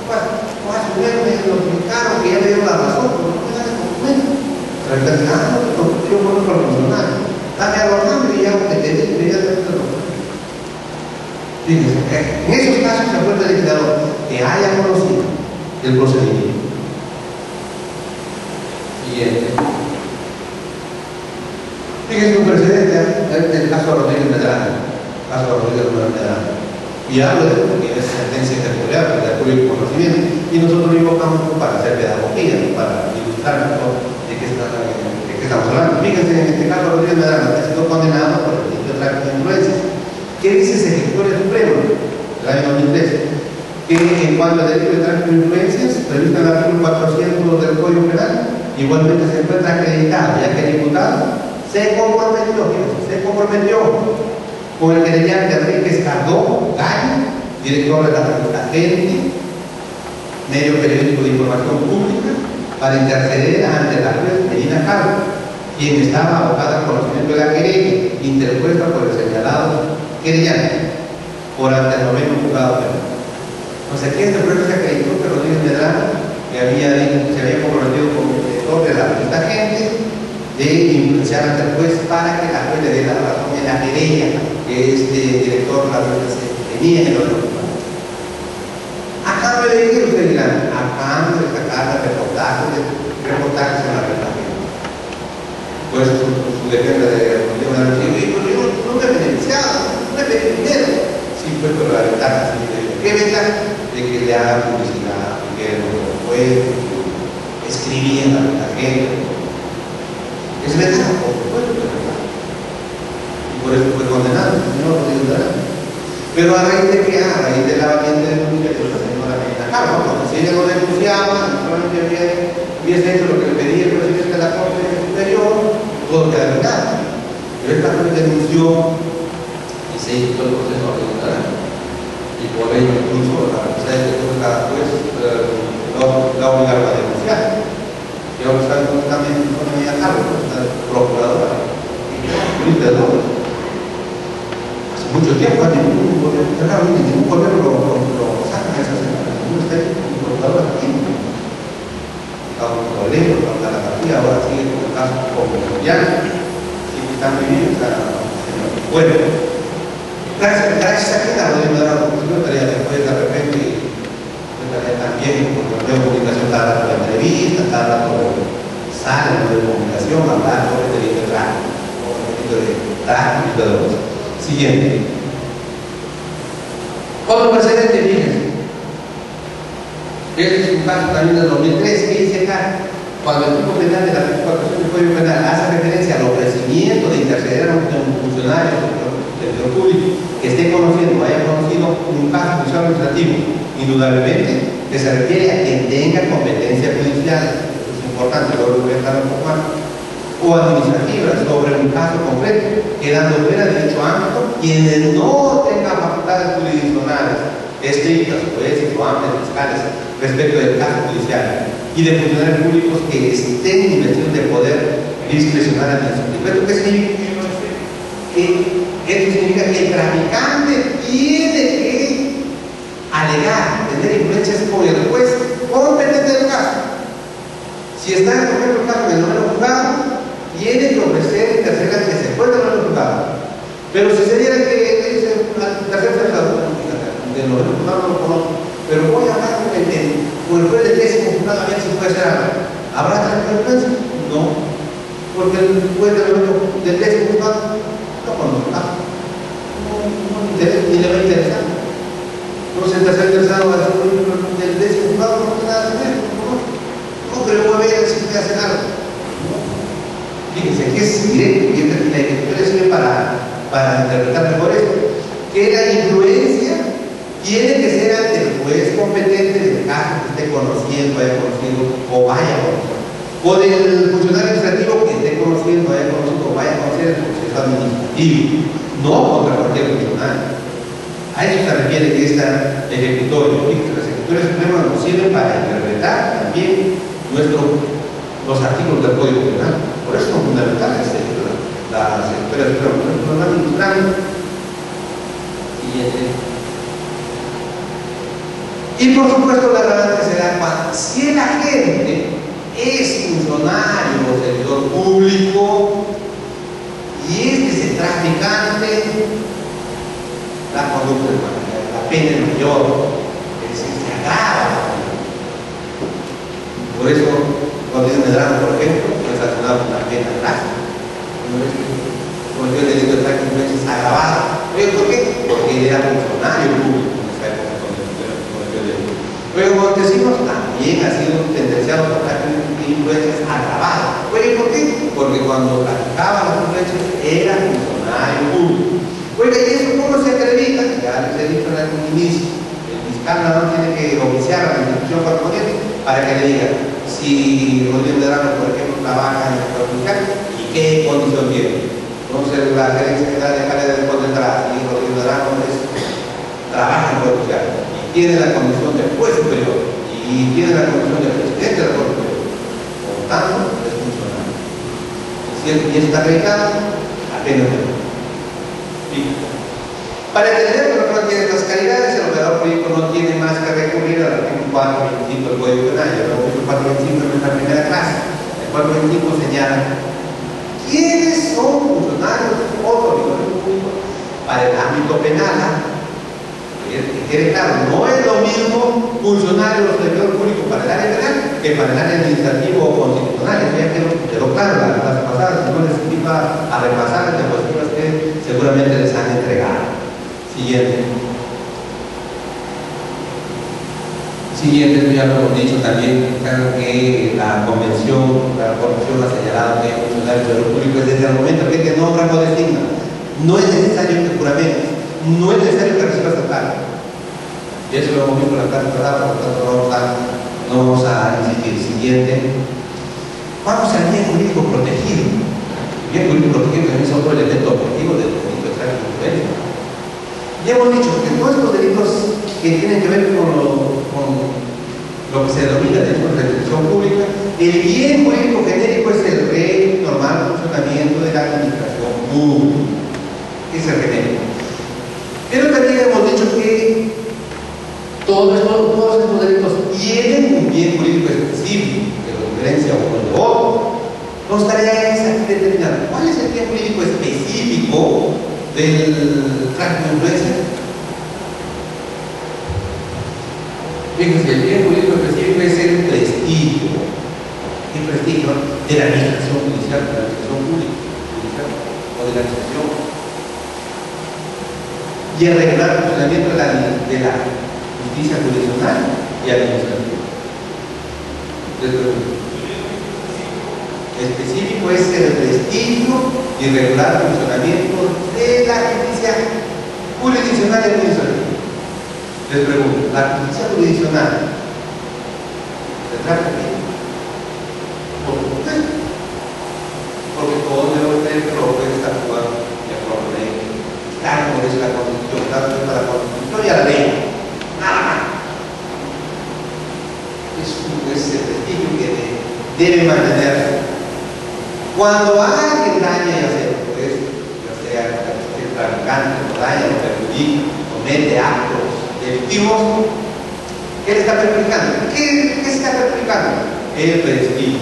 Hace un mes me notificaron que ya me dieron la razón, pero no me da el documento. El traficante dice, no te preocupes, yo conozco al funcionario. Dame algo a cambio y ya lo que te di, inmediatamente lo documento. Fíjense, en esos casos se acuerda el legislador que haya conocido el procedimiento. Siguiente. Fíjense un precedente del caso de Rodríguez Medrano. Y hablo de porque es sentencia territorial, de público conocimiento, y nosotros lo invocamos para hacer pedagogía, para ilustrar de qué estamos hablando. Fíjense, en este caso Rodríguez Medrano ha sido condenado por el delito de tráfico de influencias. ¿Qué dice ese Ejecutorio Supremo del año 2013? Que en cuanto al delito de tráfico de influencias, previsto en el artículo 400 del Código Penal, igualmente se encuentra acreditado, ya que el diputado se comprometió con el querellante Enrique Cardó Gallo, director de la revista Gente, medio periódico de información pública, para interceder ante la juez Medina Carlos, quien estaba abocada al conocimiento de la querella interpuesta por el señalado querellante por ante el noveno juzgado penal. Entonces aquí este proyecto se acreditó que Rodríguez Medrano se había comprometido con el director de la revista Gente de influenciar ante el juez para que la juez le dé la razón en la querella que este director de la revista tenía en el noveno juzgado. A cambio de ello, ustedes dirán, a cambio de sacar reportajes en la revista Gente. Pues su defensa de Rodríguez Medrano dice, yo no me he beneficiado, no me he dinero. Sí, pues, pero la ventaja sí de ¿qué ventaja? De que le haga publicidad, que él no puede escribir en la gente. Es ventaja, por supuesto, es ventaja. Y por eso fue condenado, el señor Rodríguez Medrano. Pero a raíz de que, a raíz de la valiente denuncia de la señora Medina Carlos, cuando si ella lo denunciaba, solamente hubiese hecho lo que le pedía el presidente de la Corte Superior, todo queda arreglado. Pero esta juez denunció y se hizo el proceso arbitral. Y por ello incluso la jueza de cada juez la obligaron a denunciar. Y ahora está también con Medina Carlos, la procuradora. Hace mucho tiempo, ningún gobierno lo saca a esa semana. No está ahí como procuradora aquí. Estamos con el Toledo, con la García, ahora sigue con el caso como ya. Sí, está muy bien. Bueno, gracias a que la Rodríguez Medrano estaría después de repente también porque el medio de comunicación está dando la entrevista, está dando sale el medio de comunicación, hablar sobre el delito de tráfico, sobre el delito de tráfico y todo eso. Siguiente. Otro precedente, fíjense. Este es un caso también del 2003 que dice acá, cuando el tipo penal de la participación del Código Penal hace referencia al ofrecimiento de interceder a un funcionario del sector público que esté conociendo o haya conocido un caso judicial administrativo, indudablemente que se refiere a quien tenga competencia judicial, eso es importante, luego lo voy a estar un poco más, o administrativa sobre un caso concreto, quedando fuera de dicho ámbito quienes no tengan facultades jurisdiccionales estrictas, jueces o amplias fiscales respecto del caso judicial y de funcionarios públicos que estén investidos de poder discrecional administrativo. ¿Esto qué significa? Esto significa que el traficante tiene que alegar, tener influencias con el juez competente del caso. Si está, por ejemplo, el caso en el noveno juzgado, tiene que ofrecer terceras que se encuentran en el juzgado. Pero si se diera que dice la tercera del noveno juzgado no lo conozco, pero voy a hablar con el juez del décimo juzgado a ver si puede ser algo. ¿Habrá transferencia? No. interpretar mejor esto, que la influencia tiene que ser ante el juez competente del caso que esté conociendo, haya conocido o vaya a conocer, o del funcionario administrativo que esté conociendo, haya conocido o vaya a conocer el proceso administrativo, no contra cualquier funcionario. A eso se refiere que esta ejecutoria. Las ejecutorias supremas nos sirven para interpretar también los artículos del Código Penal. Por eso son fundamentales las ejecutorias supremas. Nos van ilustrando. Y por supuesto la verdad que se da cuenta, si el agente es funcionario o servidor público y es traficante, la conducta es mayor, la pena es mayor, es decir, se agrava. Por eso, cuando dice Medrano, por ejemplo, fue sancionado con una pena drástica. Cometió el delito de tráfico de influencias agravado. ¿Por qué? Porque él era funcionario público en esa época cuando cometió el delito. Pero Montesinos también ha sido sentenciado por tráfico de influencias agravado. ¿Por qué? Porque cuando traficaba las influencias era funcionario público. Oiga, ¿y eso cómo se acredita? Ya les he dicho en algún inicio, el fiscal no tiene que oficiar a la institución correspondiente para que le diga si Rodrigo Medrano, por ejemplo, trabaja en el Poder Fiscal y qué condición tiene. Entonces, la gerencia general de Cámara de Contras y Rodrigo Medrano trabaja en el Poder Fiscal y tiene la condición de juez superior y tiene la condición de presidente del Poder Superior. Por lo tanto, es funcionario. Si eso está acreditado, apenas de para entender que no tiene estas calidades, el operador jurídico no tiene más que recurrir al artículo 425 del Código Penal. El artículo 425 es nuestra primera clase. El 425 señala quiénes son funcionarios o servidores públicos para el ámbito penal. Que quede claro, no es lo mismo funcionario o servidor público para el área penal que para el área administrativo o constitucional. Eso ya quedó claro la clase pasada. No les invito a repasar las diapositivas que seguramente les han entregado. Siguiente, ya lo hemos dicho también, que la convención ha señalado que el funcionario del público es desde el momento que te nombran o designan. No es necesario que juramentes, no es necesario que recibas ataque. Y eso lo hemos visto en la clase pasada, por lo tanto no vamos a insistir. Siguiente, vamos al bien jurídico protegido. El bien jurídico protegido también es otro elemento objetivo del delito de tráfico de influencias. Ya hemos dicho que todos estos delitos que tienen que ver con lo que se denomina delito de restricción pública, el bien jurídico genérico es el régimen normal funcionamiento de la administración pública. Es el genérico. Pero también hemos dicho que todos estos delitos tienen un bien jurídico específico que lo diferencia uno de otro. Nos tarea es aquí determinar cuál es el bien jurídico específico del tráfico de influencia. Fíjense, el bien jurídico específico es el prestigio de la administración judicial, de la administración pública, judicial, o de la administración, y el regular funcionamiento de la justicia jurisdiccional y administrativa. Específico es el prestigio y regular funcionamiento de la justicia jurisdiccional y administrativa. Les pregunto, ¿la justicia jurisdiccional se trata bien? Por supuesto. Porque todos debemos tener que lo pueden estar jugando de acuerdo a la ley. Claro, por eso la Constitución, claro, para la Constitución y a la ley. Nada más. Es el prestigio que debe mantenerse. Cuando alguien daña, ya sea traficante, o daña, o perjudica, comete actos delictivos, ¿qué le está perjudicando? ¿Qué se está perjudicando? El prestigio.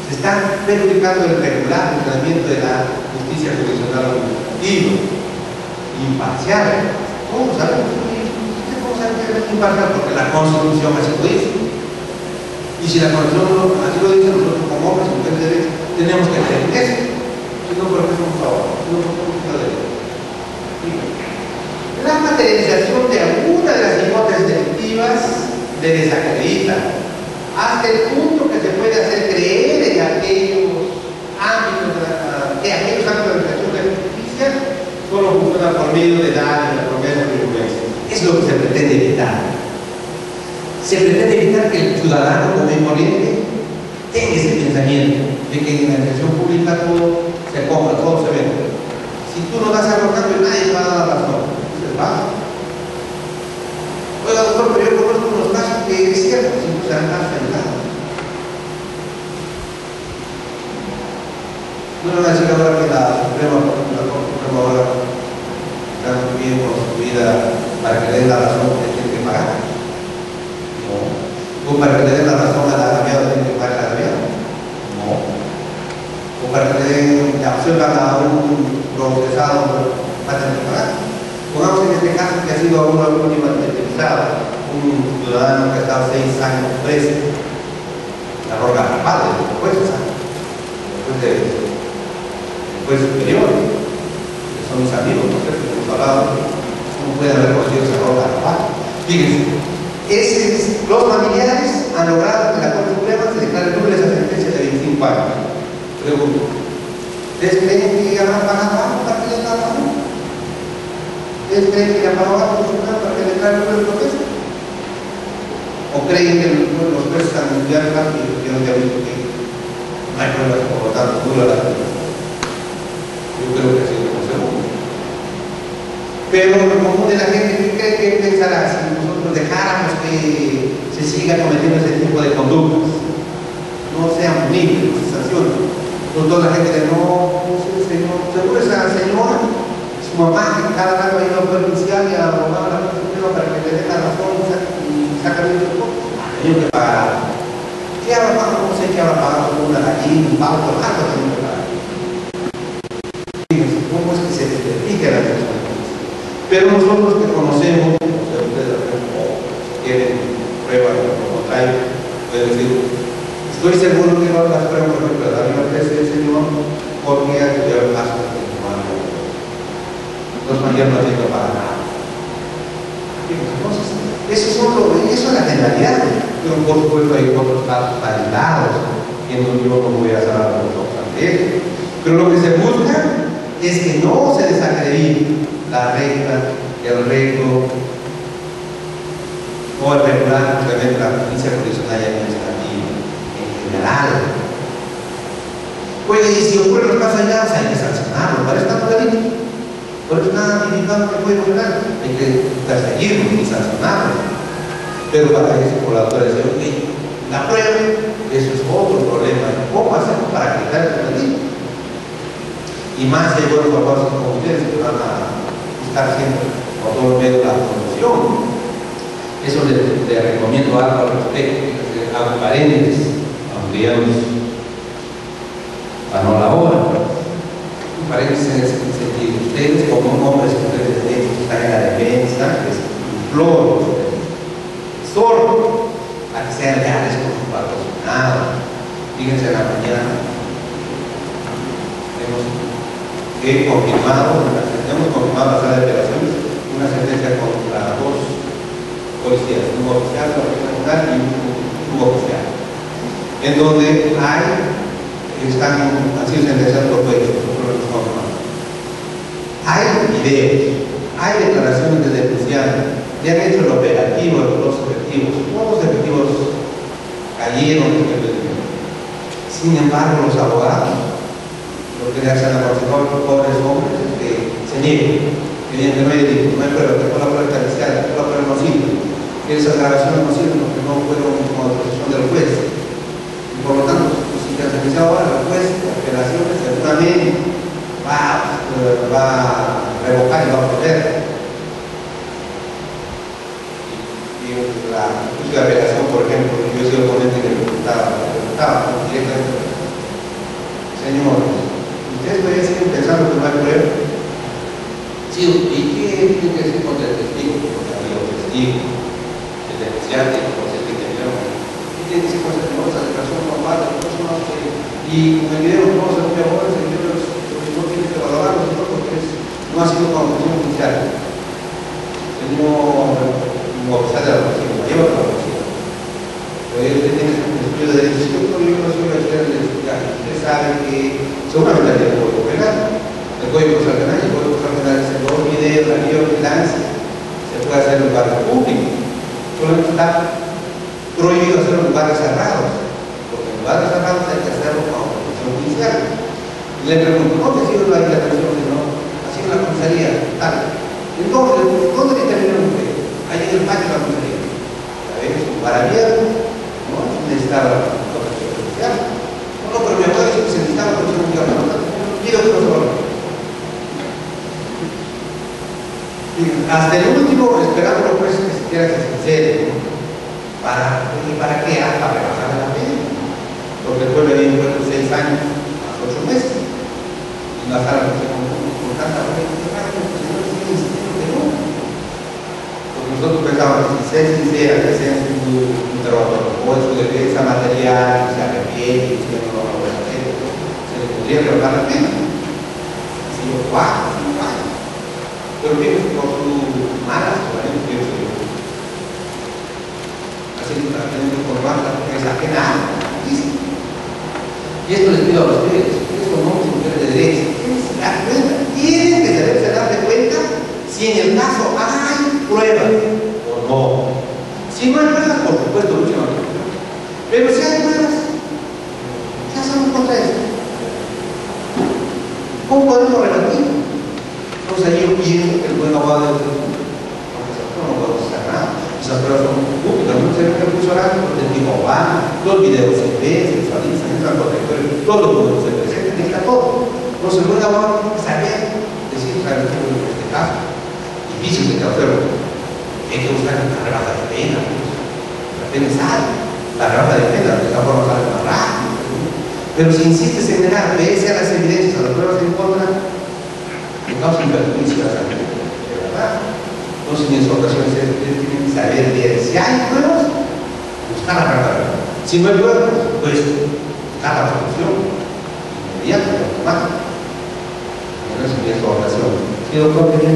Se está perjudicando el regular funcionamiento de la justicia jurisdiccional administrativa, imparcial. ¿Cómo sabemos? ¿Cómo sabemos que es imparcial? Porque la Constitución así lo dice. Y si la Constitución así lo dice, nosotros como hombres y mujeres de derecho tenemos que hacer eso. Si no, por qué somos ahora? Si no, por qué no derecho. La materialización de alguna de las hipótesis delictivas le desacredita hasta el punto que se puede hacer creer en aquellos ámbitos de la administración de la justicia solo funciona medio de edad y la promesa de influencia. Es lo que se pretende evitar. Se pretende evitar que el ciudadano común y corriente tenga ese pensamiento de que en la administración pública todo se compra, todo se vende. Si tú no das algo a cambio, nadie te va a dar la razón. Entonces va. Oiga, doctor, pero yo conozco unos casos que es cierto, si no se han afectado. No me van a decir ahora que la Suprema ahora está muy bien construida para que le den la razón que tiene que pagar. No. O para que le den la razón al agraviado tiene que pagar el agraviado. No. O para que le den la opción a un procesado va a tener que pagar. Pongamos en este caso que ha sido una última utilizado un ciudadano que ha estado 6 años preso, la roca padre, después superior, que son mis amigos, ¿no? Que hemos hablado, ¿cómo pueden haber conocido esa roca padre? Fíjense, los familiares han logrado que la Corte Suprema se declare nula esa sentencia de 25 años. Pregunto, ¿ustedes creen que habrán pagado algo para que les haga pagado? ¿Ustedes creen que han pagado algo para que le declare nula el proceso? ¿O creen que los jueces han estudiado y yo no he visto que no hay pruebas, por lo tanto, nula la sentencia? Yo creo que ha sido como segundo. Pero lo común de la gente, ¿qué cree que pensará si nosotros dejáramos que se siga cometiendo ese tipo de conductas? No sean punibles, no se sancionen. Entonces toda la gente dice, no, señor, seguro esa señora, su mamá que cada rato ha ido a poder judicial y a abogar a la Corte Suprema para que le dé la razón y saca bien el cuerpo. Tengo que pagar. ¿Qué habrá pagado? No sé qué habrá pagado por una gallina, un pavo, por algo tengo que pagar. ¿Cómo es que se explica la persona? Pero nosotros que conocemos, o sea, ustedes tienen pruebas de lo contrario, pueden decir, estoy seguro que no las pruebas, por ejemplo, la libertad del Señor, porque ha estudiado el caso de su hermano. Los mayores no tienen para nada. Entonces, eso es la generalidad, pero por supuesto hay otros casos aislados, en donde yo no voy a hablar de los otros. Pero lo que se busca es que no se desacredite la regla, el recto o el regular complemento de la justicia provisional y administrativa en general. Oye, y si ocurren los casos allá, hay que sancionarlo. Para eso está todo delito. Por eso nada limitado que puede ocurrir. Hay que perseguirlo y sancionarlo. Pero para eso, por la autoridad dice, ok, la prueba, eso es otro problema. ¿Cómo hacemos para quitar el delito? Y más hay buenos abogados como ustedes que van a buscar siempre por todo medio la solución. Eso le recomiendo algo al respecto, que hago paréntesis, aunque ya nos ganó la hora. Un paréntesis en ese sentido. Ustedes, como hombres que están en la defensa, les imploro, exhorto a que sean leales con su patrocinado. Fíjense en la mañana. Hemos confirmado la sala de operaciones una sentencia contra 2 policías, un oficial, un regional y un suboficial, en donde han sido sentenciados por jueces, hay videos, hay declaraciones de denunciantes, ya han hecho el operativo de los efectivos, todos los efectivos cayeron en el delito. Sin embargo, los abogados, lo que le hacen a los pobres hombres es que se nieguen, que digan que no hay delito, no hay prueba, que fue la prueba pericial, que fue la prueba no sirve, que esas grabaciones no sirven porque no fueron como disposición del juez. Y por lo tanto, si se han iniciado ahora, el juez, las operaciones, seguramente va a revocar y va a poder. Y la justicia de apelación, por ejemplo, yo he sido ponente que me preguntaba directamente, señores, ¿ustedes todavía siguen pensando que no hay prueba? Sí, ¿y qué tiene que decir contra el testigo? Porque había un testigo, el denunciante, por el que tenía. ¿Qué tiene que decir contra el testigo? Esa declaración no vale, no sé. Y con el video no se muy ahora, el video no tiene que valorarlo, porque no ha sido conclusión judicial. El mismo oficial de la policía, lleva a la policía. Pero ellos tienen un estudio de derecho. Yo no soy una historia de explicar. Ustedes saben que seguramente hay el código penal. El código procesal penal y el código procesal penal es el 2 videos de la biovigilancia se puede hacer en lugares públicos, solamente está prohibido hacerlo en lugares cerrados, porque en lugares cerrados hay que hacerlo bajo protección judicial. Y le pregunto, ¿dónde ha sido la intervención? No, ha sido la comisaría, tal. Entonces, ¿dónde intervinieron ustedes? Ahí en el patio de la comisaría. ¿Sabes? Es un bar abierto, ¿no? Necesitaba protección judicial. No, pero mi abuelo dice que se necesitaba protección judicial. Pido que no se lo. Hasta el último, esperando los jueces que siquiera se sinceren, ¿no? ¿Para qué? Para rebajar la pena. Porque después le habían puesto 6 años a 8 meses. Y bajar la pena con tanta pena. Porque nosotros pensábamos que si se sincera, que sea en su interrogatorio, o en su defensa material, que se arrepiente, que no lo va a volver a hacer, se le podría rebajar la pena. Si yo, ¡guau! Pero fíjense por sus malas actuaciones que yo soy. Así que para tener que informarla, porque es ajena. Y esto les pido a ustedes, ustedes son hombres y mujeres de derecho, tienen que dar cuenta, tienen que saberse dar de cuenta si en el caso hay pruebas o no. Si no hay pruebas, por supuesto, luchen a la. Pero si hay pruebas, ¿qué hacemos contra esto? ¿Cómo podemos rebatir? Entonces ahí yo pienso que el buen abogado de no podemos hacer nada. Esas pruebas son públicas, no se ven que funcionan por testigo va, los videos se ven, se visualizan, entran por lectores, todo lo que se presenta, está todo. Entonces el buen abogado tiene que saber decir, ¿sabes qué? En este caso, difícil de hacerlo. Hay que buscar una rebaja de pena, la pena es alta, la rebaja de pena, de esta forma sale más rápido. Pero si insistes en negar, pese a las evidencias, a las pruebas en contra, que causa un perjuicio a la salud, de verdad. Entonces, en esas ocasiones, ustedes tienen que saber bien si hay pruebas, buscar la verdad. Si no hay pruebas, pues buscar la solución inmediata, automática. En esa ocasión. ¿Sí, doctor? ¿Qué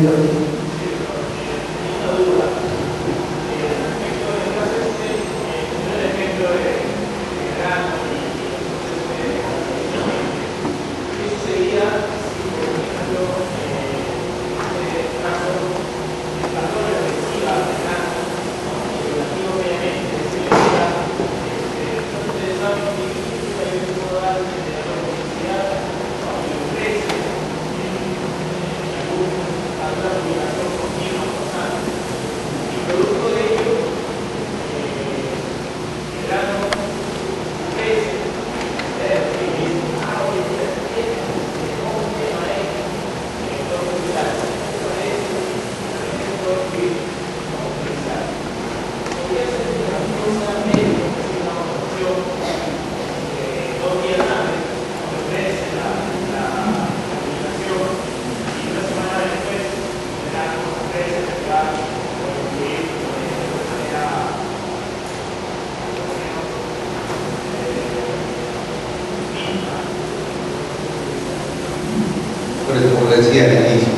como decía al inicio,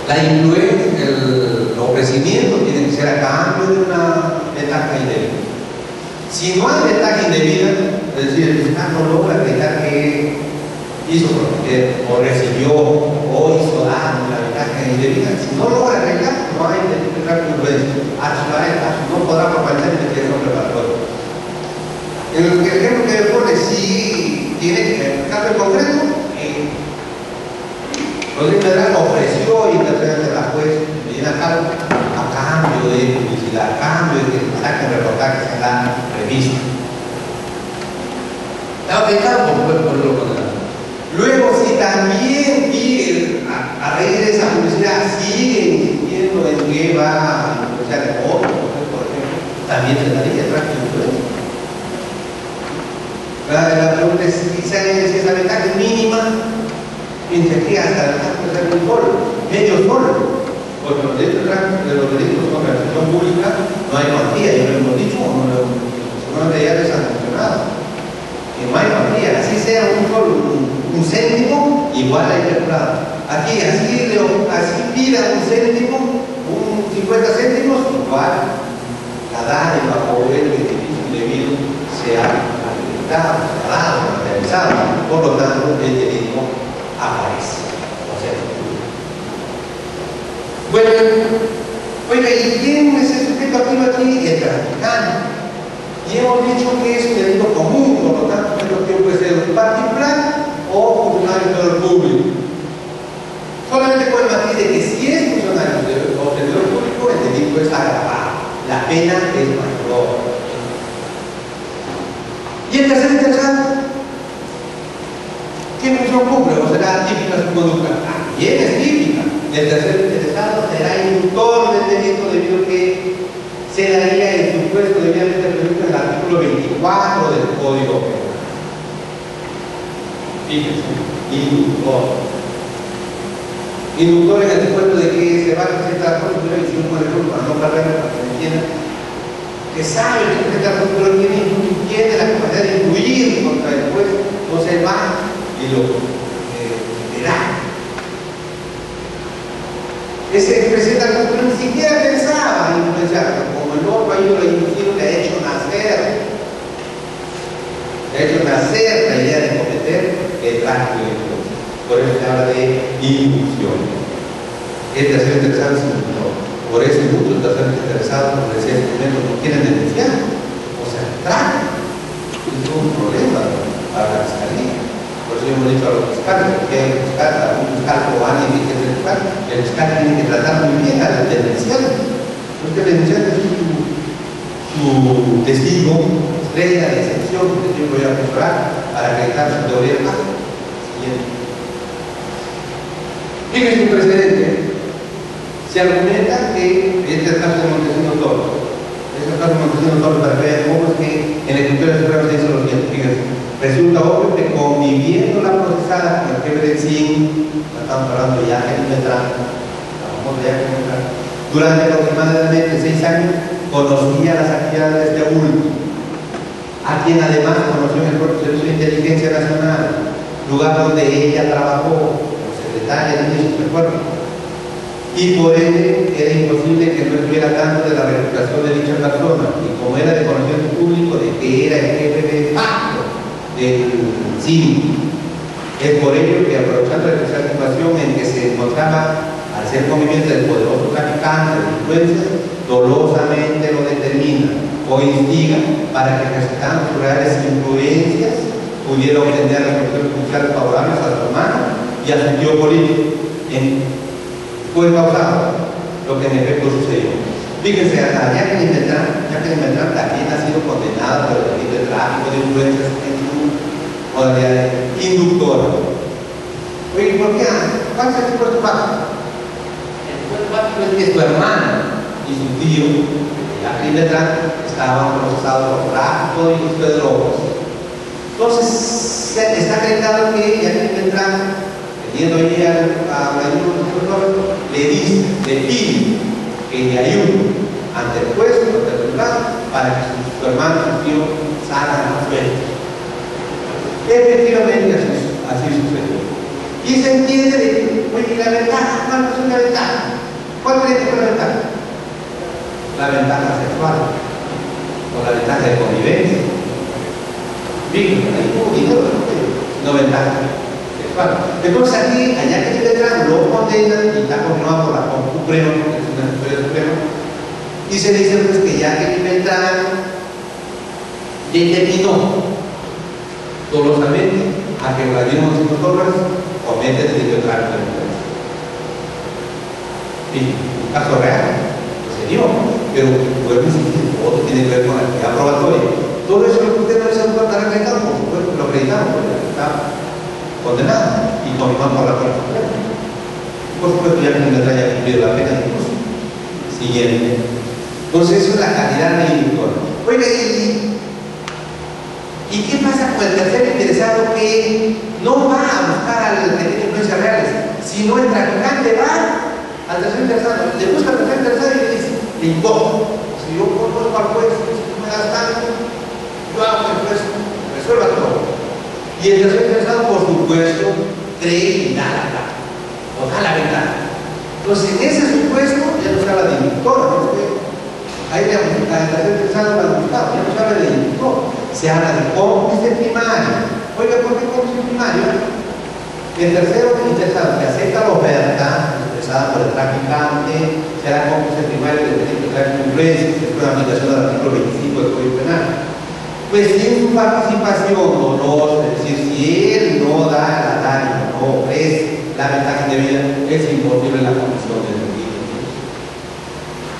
la influencia, el ofrecimiento tiene que ser a cambio de una ventaja indebida. Si no hay ventaja indebida, es decir, el fiscal no logra acreditar que hizo prometer o recibió o hizo daño la ventaja indebida, si no logra acreditar, no hay influencia. No podrá formalizar investigación preparatoria. En el ejemplo que me pone, si tiene el caso en concreto, Rodríguez Medrano ofreció interceder de la juez Medina Caro a cambio de publicidad, a cambio de que saquen reportajes en la revista. Está aplicado por lo condenado. Luego, si también a raíz de esa publicidad sigue insistiendo en que va a influenciar el voto, por ejemplo, también se daría tráfico de influencia. La pregunta es si esa ventaja es mínima. Piensa que hasta el caso de un solo, medio solo, porque los delitos contra la administración pública no hay cuantía, ya lo hemos dicho, seguramente ya les han mencionado, que no hay cuantía, así sea un céntimo, igual hay calculado. Aquí, así pida un céntimo, un 50 céntimos, igual la dádiva o el beneficio indebido se ha habilitado, se ha dado, materializado, por lo tanto, el delito aparece. O sea, Oiga, ¿y quién es el sujeto activo aquí? El traficante. Y hemos dicho que es un delito común, por lo tanto, el sujeto puede ser un particular o funcionario del sector público. Solamente con el matiz de que si es funcionario o servidor público, el delito es agravado, la pena es mayor. Y el tercer interesado, ¿qué función cumple? ¿O será típica su conducta? También es típica. El tercer interesado será inductor del delito debido a que se daría el supuesto debidamente previsto en el artículo 24 del Código Penal. Fíjense, inductor. Inductor en el supuesto de que se va a presentar por una visión con el grupo para no perder, para que me entiendan, que sabe que presentar por pero tiene la capacidad de influir contra el juez, entonces va y lo verá. Ese que presenta el futuro ni siquiera pensaba influenciar, como el otro ahí lo ha inducido, le ha hecho nacer la idea de cometer el tráfico de influencia. Por eso se habla de inducción. El tercer interesado es inductor. Por eso muchos terceros interesados, como decía en este momento, no quieren denunciar. O sea, tráfico. Es un problema para la fiscalía. Por eso hemos dicho a los fiscales, porque hay un fiscal o alguien que quiere fiscal, el fiscal tiene que tratar muy bien al denunciante. Porque el denunciante es su testigo, estrella de excepción, que yo voy a asesorar para acreditar su teoría del caso. Siguiente. Fíjense un precedente. Se argumenta que este es el caso de Montesinos Torres. Este es el caso de Montesinos Torres para que vean cómo es que en la Escritura de Suprema se dice lo siguiente. Fíjense. Resulta obvio que conviviendo la procesada con el jefe del CIN, estamos hablando de Yaque Metrán, durante aproximadamente 6 años, conocía las actividades de este último, a quien además conoció en el propio Servicio de Inteligencia Nacional, lugar donde ella trabajó como secretaria de sus recuerdos. Y por ende era imposible que no estuviera tanto de la reputación de dicha persona, y como era de conocimiento público de que era el jefe de facto del CIN, es por ello que, aprovechando la especial situación en que se encontraba al ser conviviente del poderoso traficante de influencias, dolosamente lo determina o instiga para que, ejercitando sus reales influencias, pudiera obtener resoluciones judiciales favorables a su hermano y a su tío político. Fue causado lo que en efecto sucedió. Fíjense, a Jacqueline Beltrán también ha sido condenada por el delito de tráfico de influencias en su modalidad de inductora. Oye, ¿por qué? ¿Cuál es el supuesto fáctico? El supuesto fáctico es que su hermana y su tío, Jacqueline Beltrán, estaban procesados por tráfico y uso de drogas. Entonces, está acreditado que Jacqueline Beltrán, teniendo ahí a la le dice, le pide que le ayude ante el juez, ante el juzgado, para que su hermano y su tío salgan a sueltos. Efectivamente, así sucedió. Y se entiende de que, oye, la ventaja, ¿cuál es la ventaja? ¿Cuál cree que fue la ventaja? La ventaja sexual, o la ventaja de convivencia. Fíjense, ahí hubo dinero, no ventaja. Entonces aquí, allá que Beltrán lo condenan y está condenado por la Corte Suprema, porque es una superior suprema, y se dice pues que ya que Beltrán determinó dolosamente a que Vladimir Montesinos Torres comete el delito de tráfico de influencia. Sí, un caso real, se dio, pero vuelvo a insistir, todo tiene que ver con la actividad probatoria. Todo eso lo que usted no se puede estar acreditado, por supuesto que lo acreditamos, porque está condenada y continuamos por la Corte Suprema. Por supuesto, ya que no haya cumplido la pena incluso. Siguiente. Entonces, eso es la calidad del inductor. Oiga, ¿y qué pasa con el tercer interesado que no va a buscar al que tiene influencias reales, sino el traficante va al tercer interesado, le busca al tercer interesado y le dice, le invoco, si yo conozco al juez, si tú me das tanto, yo hago que el juez resuelva todo. Y el tercer interesado, por supuesto, cree y da la plata, o da la ventaja. Entonces, en ese supuesto, ya no se habla de inductor, ¿no? Ahí le el tercer interesado lo ha buscado, ya no se habla de inductor, se habla de cómplice primario. Oiga, ¿por qué cómplice primario? El tercero interesado que acepta la oferta expresada por el traficante será cómplice primario del delito de tráfico de influencias, que es una aplicación del artículo 25 del Código Penal. Pues sin su participación dolosa, es decir, si él no da la daño, no ofrece la ventaja de vida, es imposible la comisión del delito.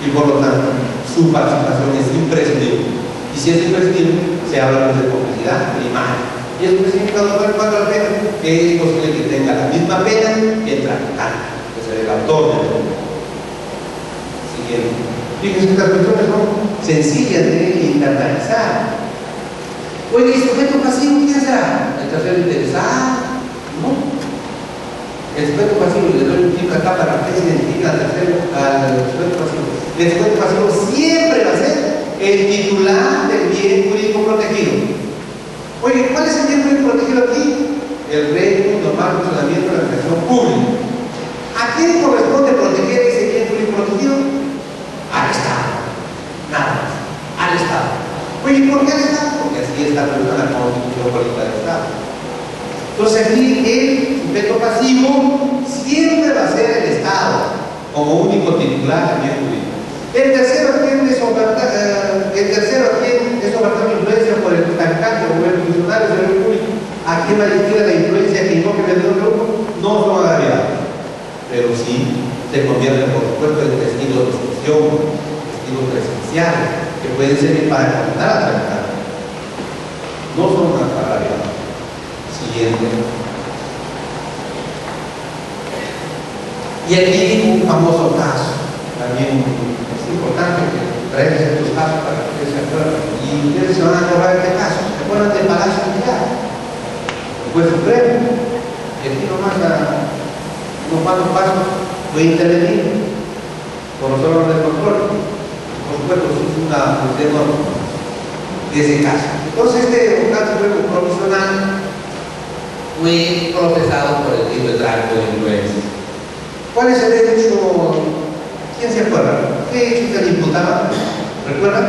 Y por lo tanto, su participación es imprescindible. Y si es imprescindible, se habla de complicidad primaria. Y es un significado del cuadro de pena que es posible que tenga la misma pena que el traficante, que es el autor del delito. Siguiente. Fíjense que estas cuestiones son sencillas de internalizar. Oye, ¿el sujeto pasivo quién será? ¿El tercero interesado? No. El sujeto pasivo, le doy un clic acá para que se identifique al sujeto pasivo. El sujeto pasivo siempre va a ser el titular del bien jurídico protegido. Oye, ¿cuál es el bien jurídico protegido aquí? El régimen normal de funcionamiento de la administración pública. ¿A quién corresponde proteger ese bien jurídico protegido? Al Estado. Nada más. Al Estado. Oye, ¿por qué al Estado? Porque así está prevista la Constitución Política del Estado. Entonces aquí el sujeto pasivo siempre va a ser el Estado como único titular del bien jurídico. El tercero, ¿quién es ofertar influencia por el traficante o el funcionario del servicio público? ¿A quién va a dirigir la influencia que invoque el vendedor de grupo? No son agraviados, pero sí se convierten, por supuesto, en testigos de excepción, testigos presenciales, que pueden servir para condenar al traficante. No son agraviados. Siguiente. Y aquí un famoso caso, también es importante que traemos estos casos para que ustedes se acuerden. Y ustedes se van a acordar de este caso. ¿Se acuerdan del Palacio Militar? El juez supremo. Y aquí nomás a unos cuantos pasos fue intervenido por los órganos de control. Por supuesto, es una función de ese caso. Entonces, este vocal supremo provisional fue procesado por el delito de tráfico de influencias. ¿Cuál es el hecho? ¿Quién se acuerda? ¿Qué hecho se le imputaba? ¿Recuerdan?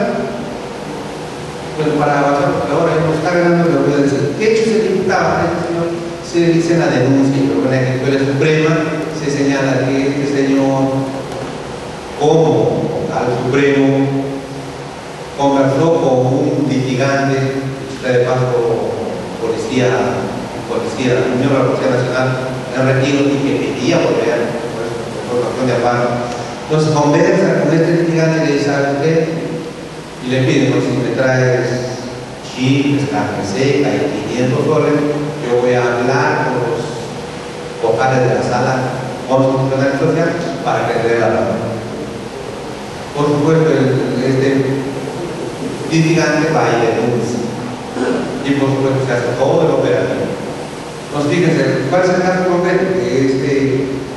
Bueno, para avanzar, porque ahora no está ganando, le voy a decir. ¿Qué hecho se le imputaba? Señor, se dice en la denuncia, pero en la Escuela Suprema se señala que este señor, como vocal supremo, conversó con un litigante, de paso, policía, Unión de la Policía Nacional, en retiro, y que pedía volver de amparo. Entonces conversa con este litigante y le dice a usted y le pide, si me traes chips, carne seca y 500 soles, yo voy a hablar con los vocales de la sala constitucional y social para que le dé la razón. Por supuesto, este litigante va y denuncia y por supuesto se hace todo el operativo. Entonces fíjense, ¿cuál es el caso concreto? Que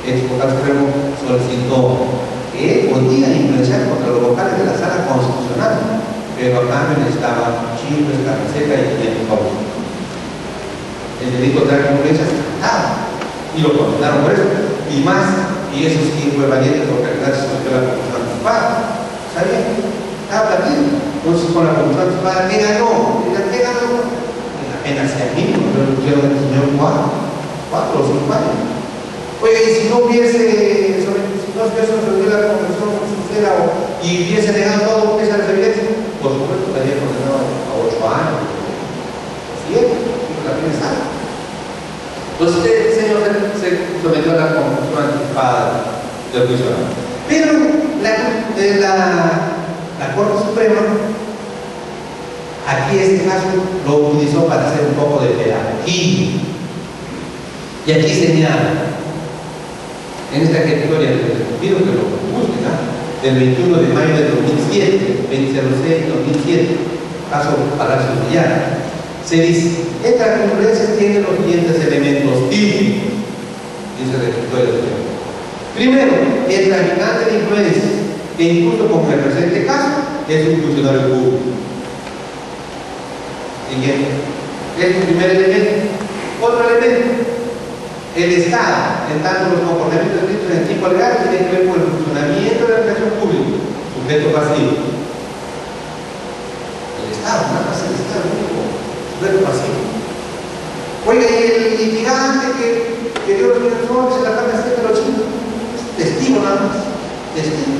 este vocal supremo solicitó que podía influenciar contra los vocales de la sala constitucional, pero a cambio necesitaba chifres, carne seca y 500 soles. El delito de tráfico de influencia se trataba y lo condenaron por eso. Y más, y eso sí fue valiente porque gracias a la Comisión Anticipada. ¿Sabían? Estaba perdido. Entonces con la Comisión Anticipada, ¿qué ganó? ¿Qué ganó? Apenas sea mínimo, pero pusieron el señor 4 o 5 años. Oye, y si no hubiese reunido la Convención Constitucional y hubiese negado todo esas evidencias, por supuesto que había condenado a 8 años, 7, la pena es alta. Entonces, este señor se sometió a la Convención Anticipada del juicio. Pero la Corte Suprema, aquí este caso lo utilizó para hacer un poco de pedagogía. Y aquí señala, en esta ejecutoria del pido que lo busquen, del 21 de mayo del 2007, 2006-2007, caso Palacio Militar, se dice, esta congruencia tiene los siguientes elementos típicos, dice la ejecutoria del pido. Primero, el traficante de influencias, que incluso como en el presente caso, es un funcionario público. Siguiente, es el primer elemento. Otro elemento, el Estado, en tanto los comportamientos descritos en el tipo legal, tienen que ver con el funcionamiento de la administración pública, sujeto pasivo. El Estado, nada más el Estado único, sujeto pasivo. Oiga, y el litigante que que Dios los hombres en la carne hasta los chicos. Testigo nada más. Testigo.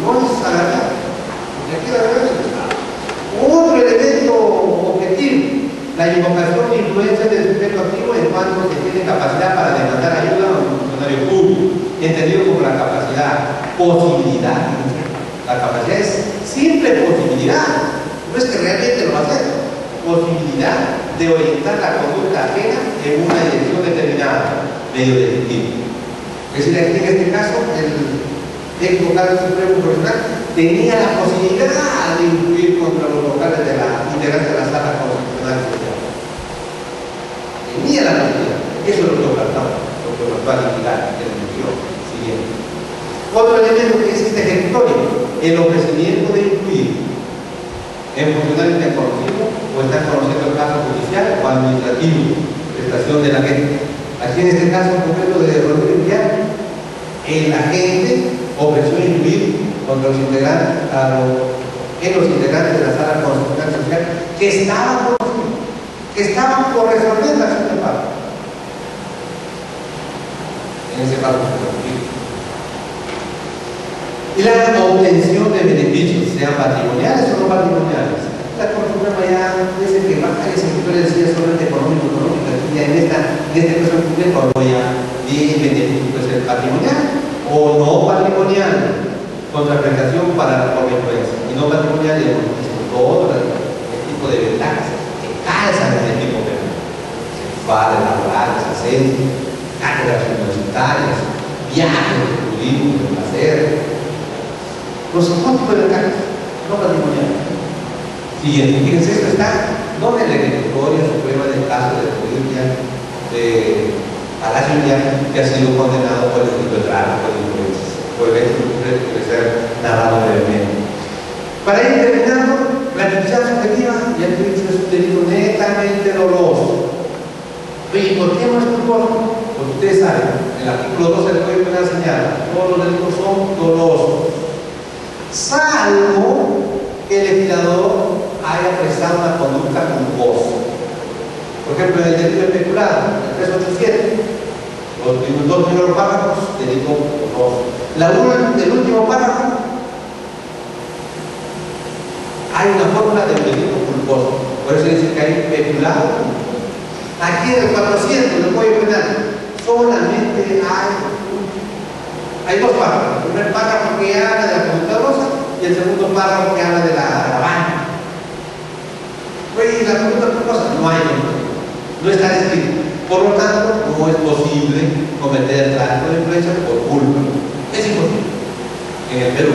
No es agarrar. Porque aquí la verdad es otro elemento objetivo. La invocación de influencia del sujeto activo en cuanto se tiene capacidad para demandar ayuda a un funcionario público, entendido como la capacidad, posibilidad. La capacidad es simple posibilidad, no es que realmente lo va a hacer, posibilidad de orientar la conducta ajena en una dirección determinada, medio definitivo. Es decir, aquí en este caso, el ex vocal supremo profesional tenía la posibilidad de influir contra los vocales de la integrantes de la sala constitucional social. Tenía la posibilidad. Eso es lo que ofertamos, lo que nos va a limitar en el guión siguiente. Otro elemento que es este ejecutorio, el ofrecimiento de influir en funcionarios que han conocido o están conociendo el caso judicial o administrativo, prestación de la gente. Aquí en este caso concreto de Rodríguez Villar, el agente ofreció influir contra los integrantes, en los integrantes de la sala constitucional social que estaban por resolver la acción de pago. En ese caso, y la obtención de beneficios, sean patrimoniales o no patrimoniales. La Corte Suprema ya dice que varios sectores decían solamente económico, y ya en este caso cuando ya tiene beneficio puede ser patrimonial o no patrimonial, contraprestación para por influencia, y no patrimonial y todo el tipo de ventajas que calzan en el tipo penal, sexuales, laborales, ascensos, cátedras universitarias, viajes de turismo, de placer. Los tipos de ventajas, no patrimoniales. Siguiente, fíjense, esto está no en la ejecutoria suprema del caso de Rodríguez de Palacio Villar, que ha sido condenado por el delito de tráfico de influencias, por el hecho de que puede ser narrado brevemente. Para ir terminando, la actividad subjetiva y el juicio es un delito netamente doloso. Oye, ¿por qué no es culposo? Porque ustedes saben, el artículo 12 del Código Penal señala, todos los delitos son dolosos, salvo que el legislador haya prestado una conducta culposa. Por ejemplo, en el delito de peculado, el 387, los dos primeros párrafos, delito culposo. El último párrafo, hay una fórmula del delito culposo. Por eso dice que hay peculado. Aquí en el 400 del Código Penal, solamente hay dos párrafos. El primer párrafo que habla de la conducta dolosa y el segundo párrafo que habla de la agravante. Oye, la conducta culposa no hay, no está escrito. Por lo tanto, no es posible cometer el tráfico de influencia por culpa. Es imposible. En el Perú.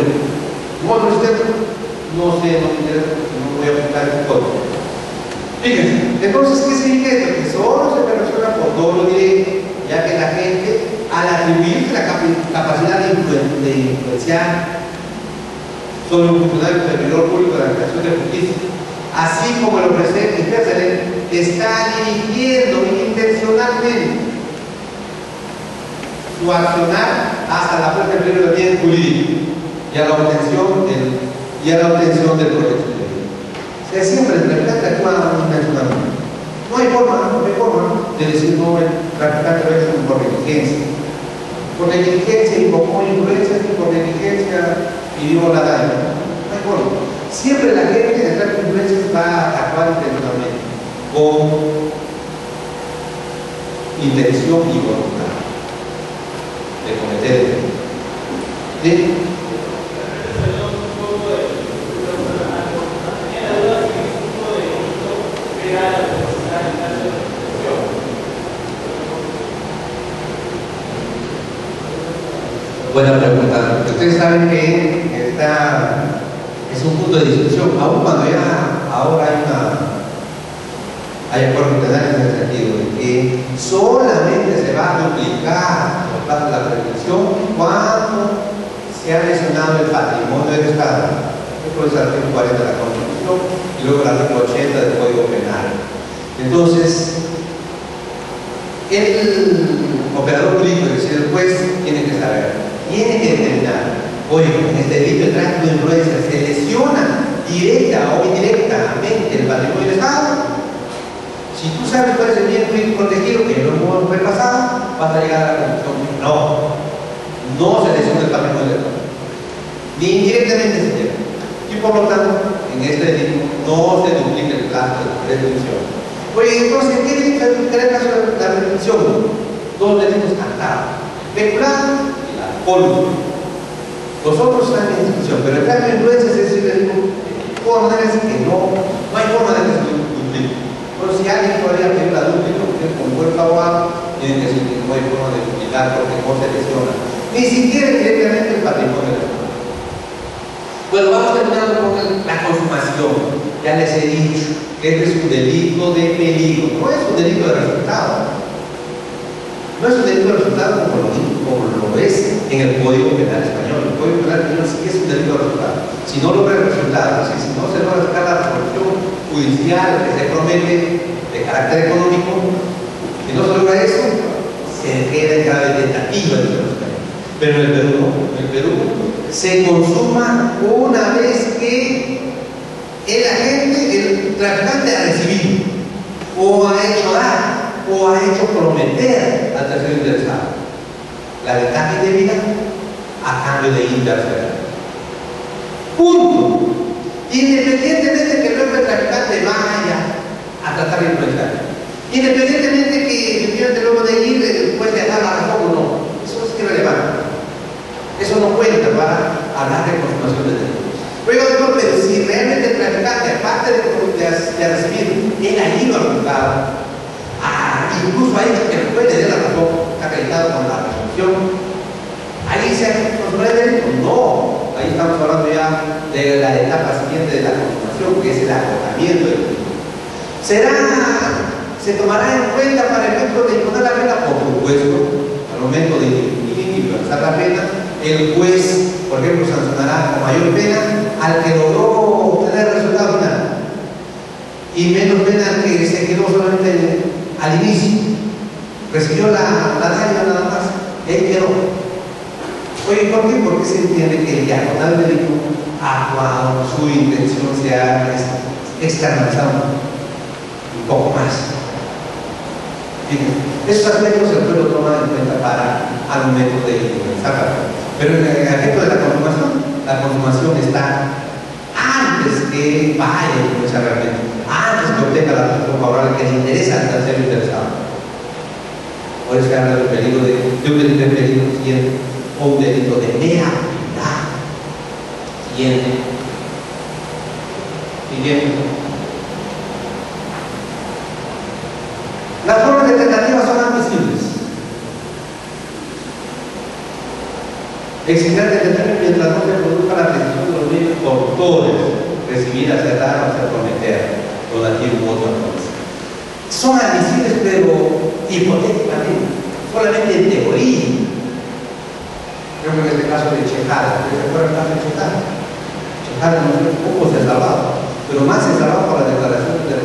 ¿Cómo otro sistema? No sé, no me interesa, no voy a aplicar el código. Fíjense, entonces, ¿qué significa esto? Que solo se relaciona por todo lo directo, ya que la gente, al atribuirse la capacidad de influenciar sobre un funcionario servidor público de la Administración de Justicia, así como lo presenta está dirigiendo intencionalmente su accionar hasta la puesta en peligro del bien jurídico y a la obtención del proyecto. Se siempre el traficante actúa intencionalmente. No hay forma de decir no, el traficante lo hizo por negligencia. Por negligencia invocó influencia y por negligencia pidió la daño. No hay forma. Siempre la gente de tráfico de influencias va a actuar intencionalmente, con intención y voluntad de cometer el delito. ¿Sí? Buena pregunta. Ustedes saben que es un punto de discusión, aun cuando ya ahora hay acuerdos internacionales en el sentido de que solamente se va a duplicar los plazos de la prescripción cuando se ha lesionado el patrimonio del Estado. Esto es el artículo 40 de la Constitución y luego el artículo 80 del Código Penal. Entonces, el operador jurídico, es decir, el juez, tiene que saber, tiene que determinar, oye, en este delito de tráfico de influencia se lesiona directa o indirectamente el patrimonio del Estado. Si tú sabes cuál es el bien protegido, que lo hemos repasado, vas a llegar a la conclusión que no se lesiona el patrimonio del Estado, ni indirectamente se llega. Y por lo tanto, en este delito no se duplica el plazo de prescripción. Oye, entonces, ¿qué delito es el caso de la prescripción? Dos delitos cantados: peculado y la colusión. Los otros están en discusión, pero el tráfico de influencias es decir, de todas maneras que no hay forma de que se duplique. Pero si alguien podría pedir la dúplica, porque con buen abogado tiene que decir que no hay forma de duplicar porque no se lesiona ni siquiera directamente el patrimonio del Estado. Bueno, vamos terminando con la consumación. Ya les he dicho que este es un delito de peligro, no es un delito de resultado. No es un delito de resultado como lo es en el Código Penal Español. El Código Penal Español sí es un delito de resultado. Si no logra el resultado, si no se logra sacar la resolución judicial que se promete de carácter económico, si no se logra eso, se queda en grave tentativa de solución. Pero en el Perú no. En el Perú se consuma una vez que el agente, el traficante ha recibido, o ha hecho dar, o ha hecho prometer al tercero interesado la ventaja indebida a cambio de interceder. Punto. Independientemente que luego el traficante vaya a tratar de influenciar, independientemente que efectivamente luego de ir puede dar la razón o no, eso es irrelevante. Eso no cuenta para hablar de consumación de delito. Luego, pero si realmente el traficante, aparte de recibir, él ha ido al juzgado, incluso ha dicho que después de la razón, está acreditado con la resolución, ahí se ha consumado el delito. No, ahí estamos hablando ya de la etapa siguiente de la consumación, que es el agotamiento del delito. ¿Se tomará en cuenta para el efecto de imponer la pena? Por supuesto, al momento de imposar la pena, el juez, por ejemplo, sancionará con mayor pena al que logró obtener resultado final y menos pena al que se quedó solamente al inicio, recibió la daña nada más, él quedó. Oye, ¿por qué? Porque se entiende que el que ha cometido el delito ha actuado, su intención se ha externalizado un poco más. Esos aspectos el pueblo toma en cuenta para al momento de sacar. Pero en el aspecto de la consumación está antes que vaya a influenciar realmente, antes que obtenga la resolución favorable que le interesa al tercero interesado. Por eso se habla del peligro de un delito de peligro siguiente o un delito de mera actividad siguiente. Las formas de tentativa son admisibles. Exigir detener mientras no se produzca la precisión de los medios tortores, recibir, acertar o hacer prometer, donativo u otra cosa. Son admisibles, pero hipotéticamente, solamente en teoría. Creo que en este caso de Chejara, ¿se acuerdan el caso de Chejara? Chejara no sé cómo se salvaba, pero más se salvaba por las declaraciones del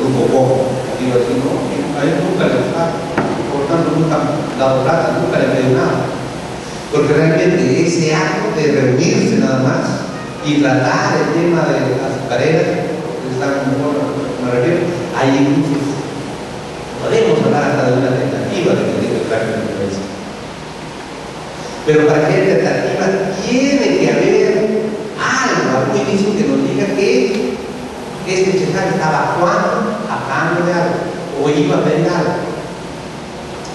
grupo Cojo. Aquí lo decimos, a él nunca le gustaba, por tanto nunca dado plata, nunca le pidió nada. Porque realmente ese acto de reunirse nada más y tratar el tema de las azucareras, que están me refiero, ahí incluso podemos hablar hasta de una tentativa de que el tráfico de influencia. Pero para que haya tentativa tiene que haber algún inicio que nos diga que este Chejara estaba actuando a cambio de algo o iba a pedir algo.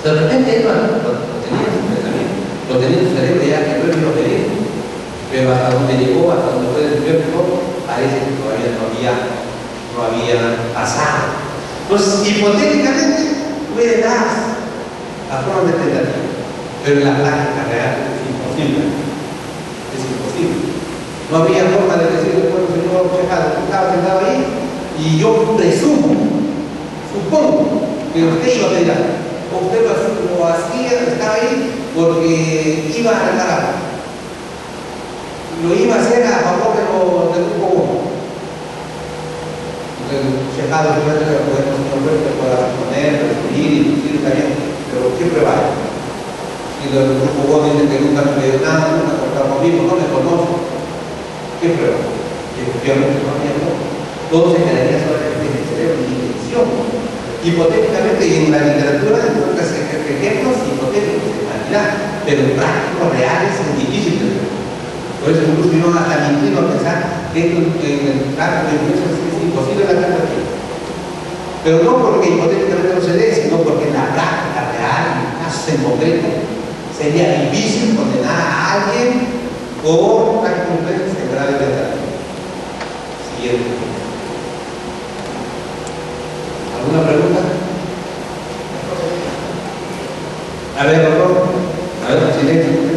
De repente él lo tenía en su pensamiento, lo tenía en su cerebro ya que no iba a pedir, pero hasta donde llegó, hasta donde fue descubierto todo, parece que todavía no había pasado. Entonces, hipotéticamente puede dar la forma de tentativa, pero en la práctica real es imposible. Es imposible. No había forma de decirle, bueno, señor Chejara, usted estaba sentado ahí y yo supongo que usted iba a pedir algo. O usted lo hacía, estaba ahí porque iba a arreglar algo. Lo iba a hacer a favor del grupo 1. El Chejara obviamente le pueda responder, responder y decir, está bien, pero ¿qué prueba hay? Y el grupo 1 dice que nunca me pidió nada, nunca cortado conmigo, no me conozco. ¿Qué prueba? Que efectivamente no había todo. Todo se quedaría solamente en el cerebro y ficción. Hipotéticamente, y en la literatura encuentras ejemplos hipotéticos de calidad, pero prácticos, reales, es difícil de ver. Por eso incluso yo hasta me inclino a pensar que en el tráfico de influencias es imposible la alternativa. Pero no porque hipotéticamente no se dé, sino porque en la práctica real, en casos en concreto, sería difícil condenar a alguien por tráfico de influencias en grave de Siguiente. ¿Alguna pregunta? A ver, doctor. A ver, silencio.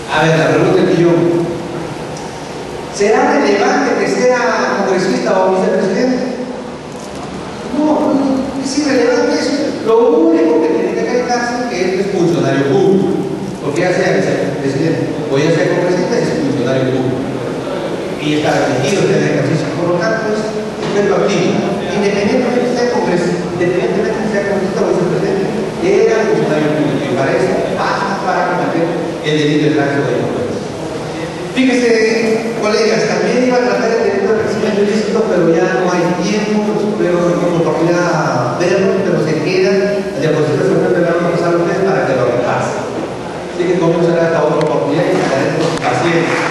A ver, la pregunta del millón. ¿Será relevante que sea congresista o vicepresidente? No, es irrelevante eso. Lo único que tiene que acreditarse es que es funcionario público. Porque ya sea vicepresidente o ya sea congresista, es funcionario público. Y está restringido en el ejercicio. Por lo tanto, es sujeto activo. Independientemente de sea congresista, o vicepresidente, era funcionario público. Y para eso basta para cometer el delito de tráfico de influencias. Fíjense, colegas, también iba a tratar el delito de crecimiento ilícito, pero ya no hay tiempo, espero que no oportunidad verlo, pero se quedan las diapositivas que le vamos a pasar a ustedes para que lo repasen. Así que conmigo será hasta otra oportunidad y estaremos pacientes.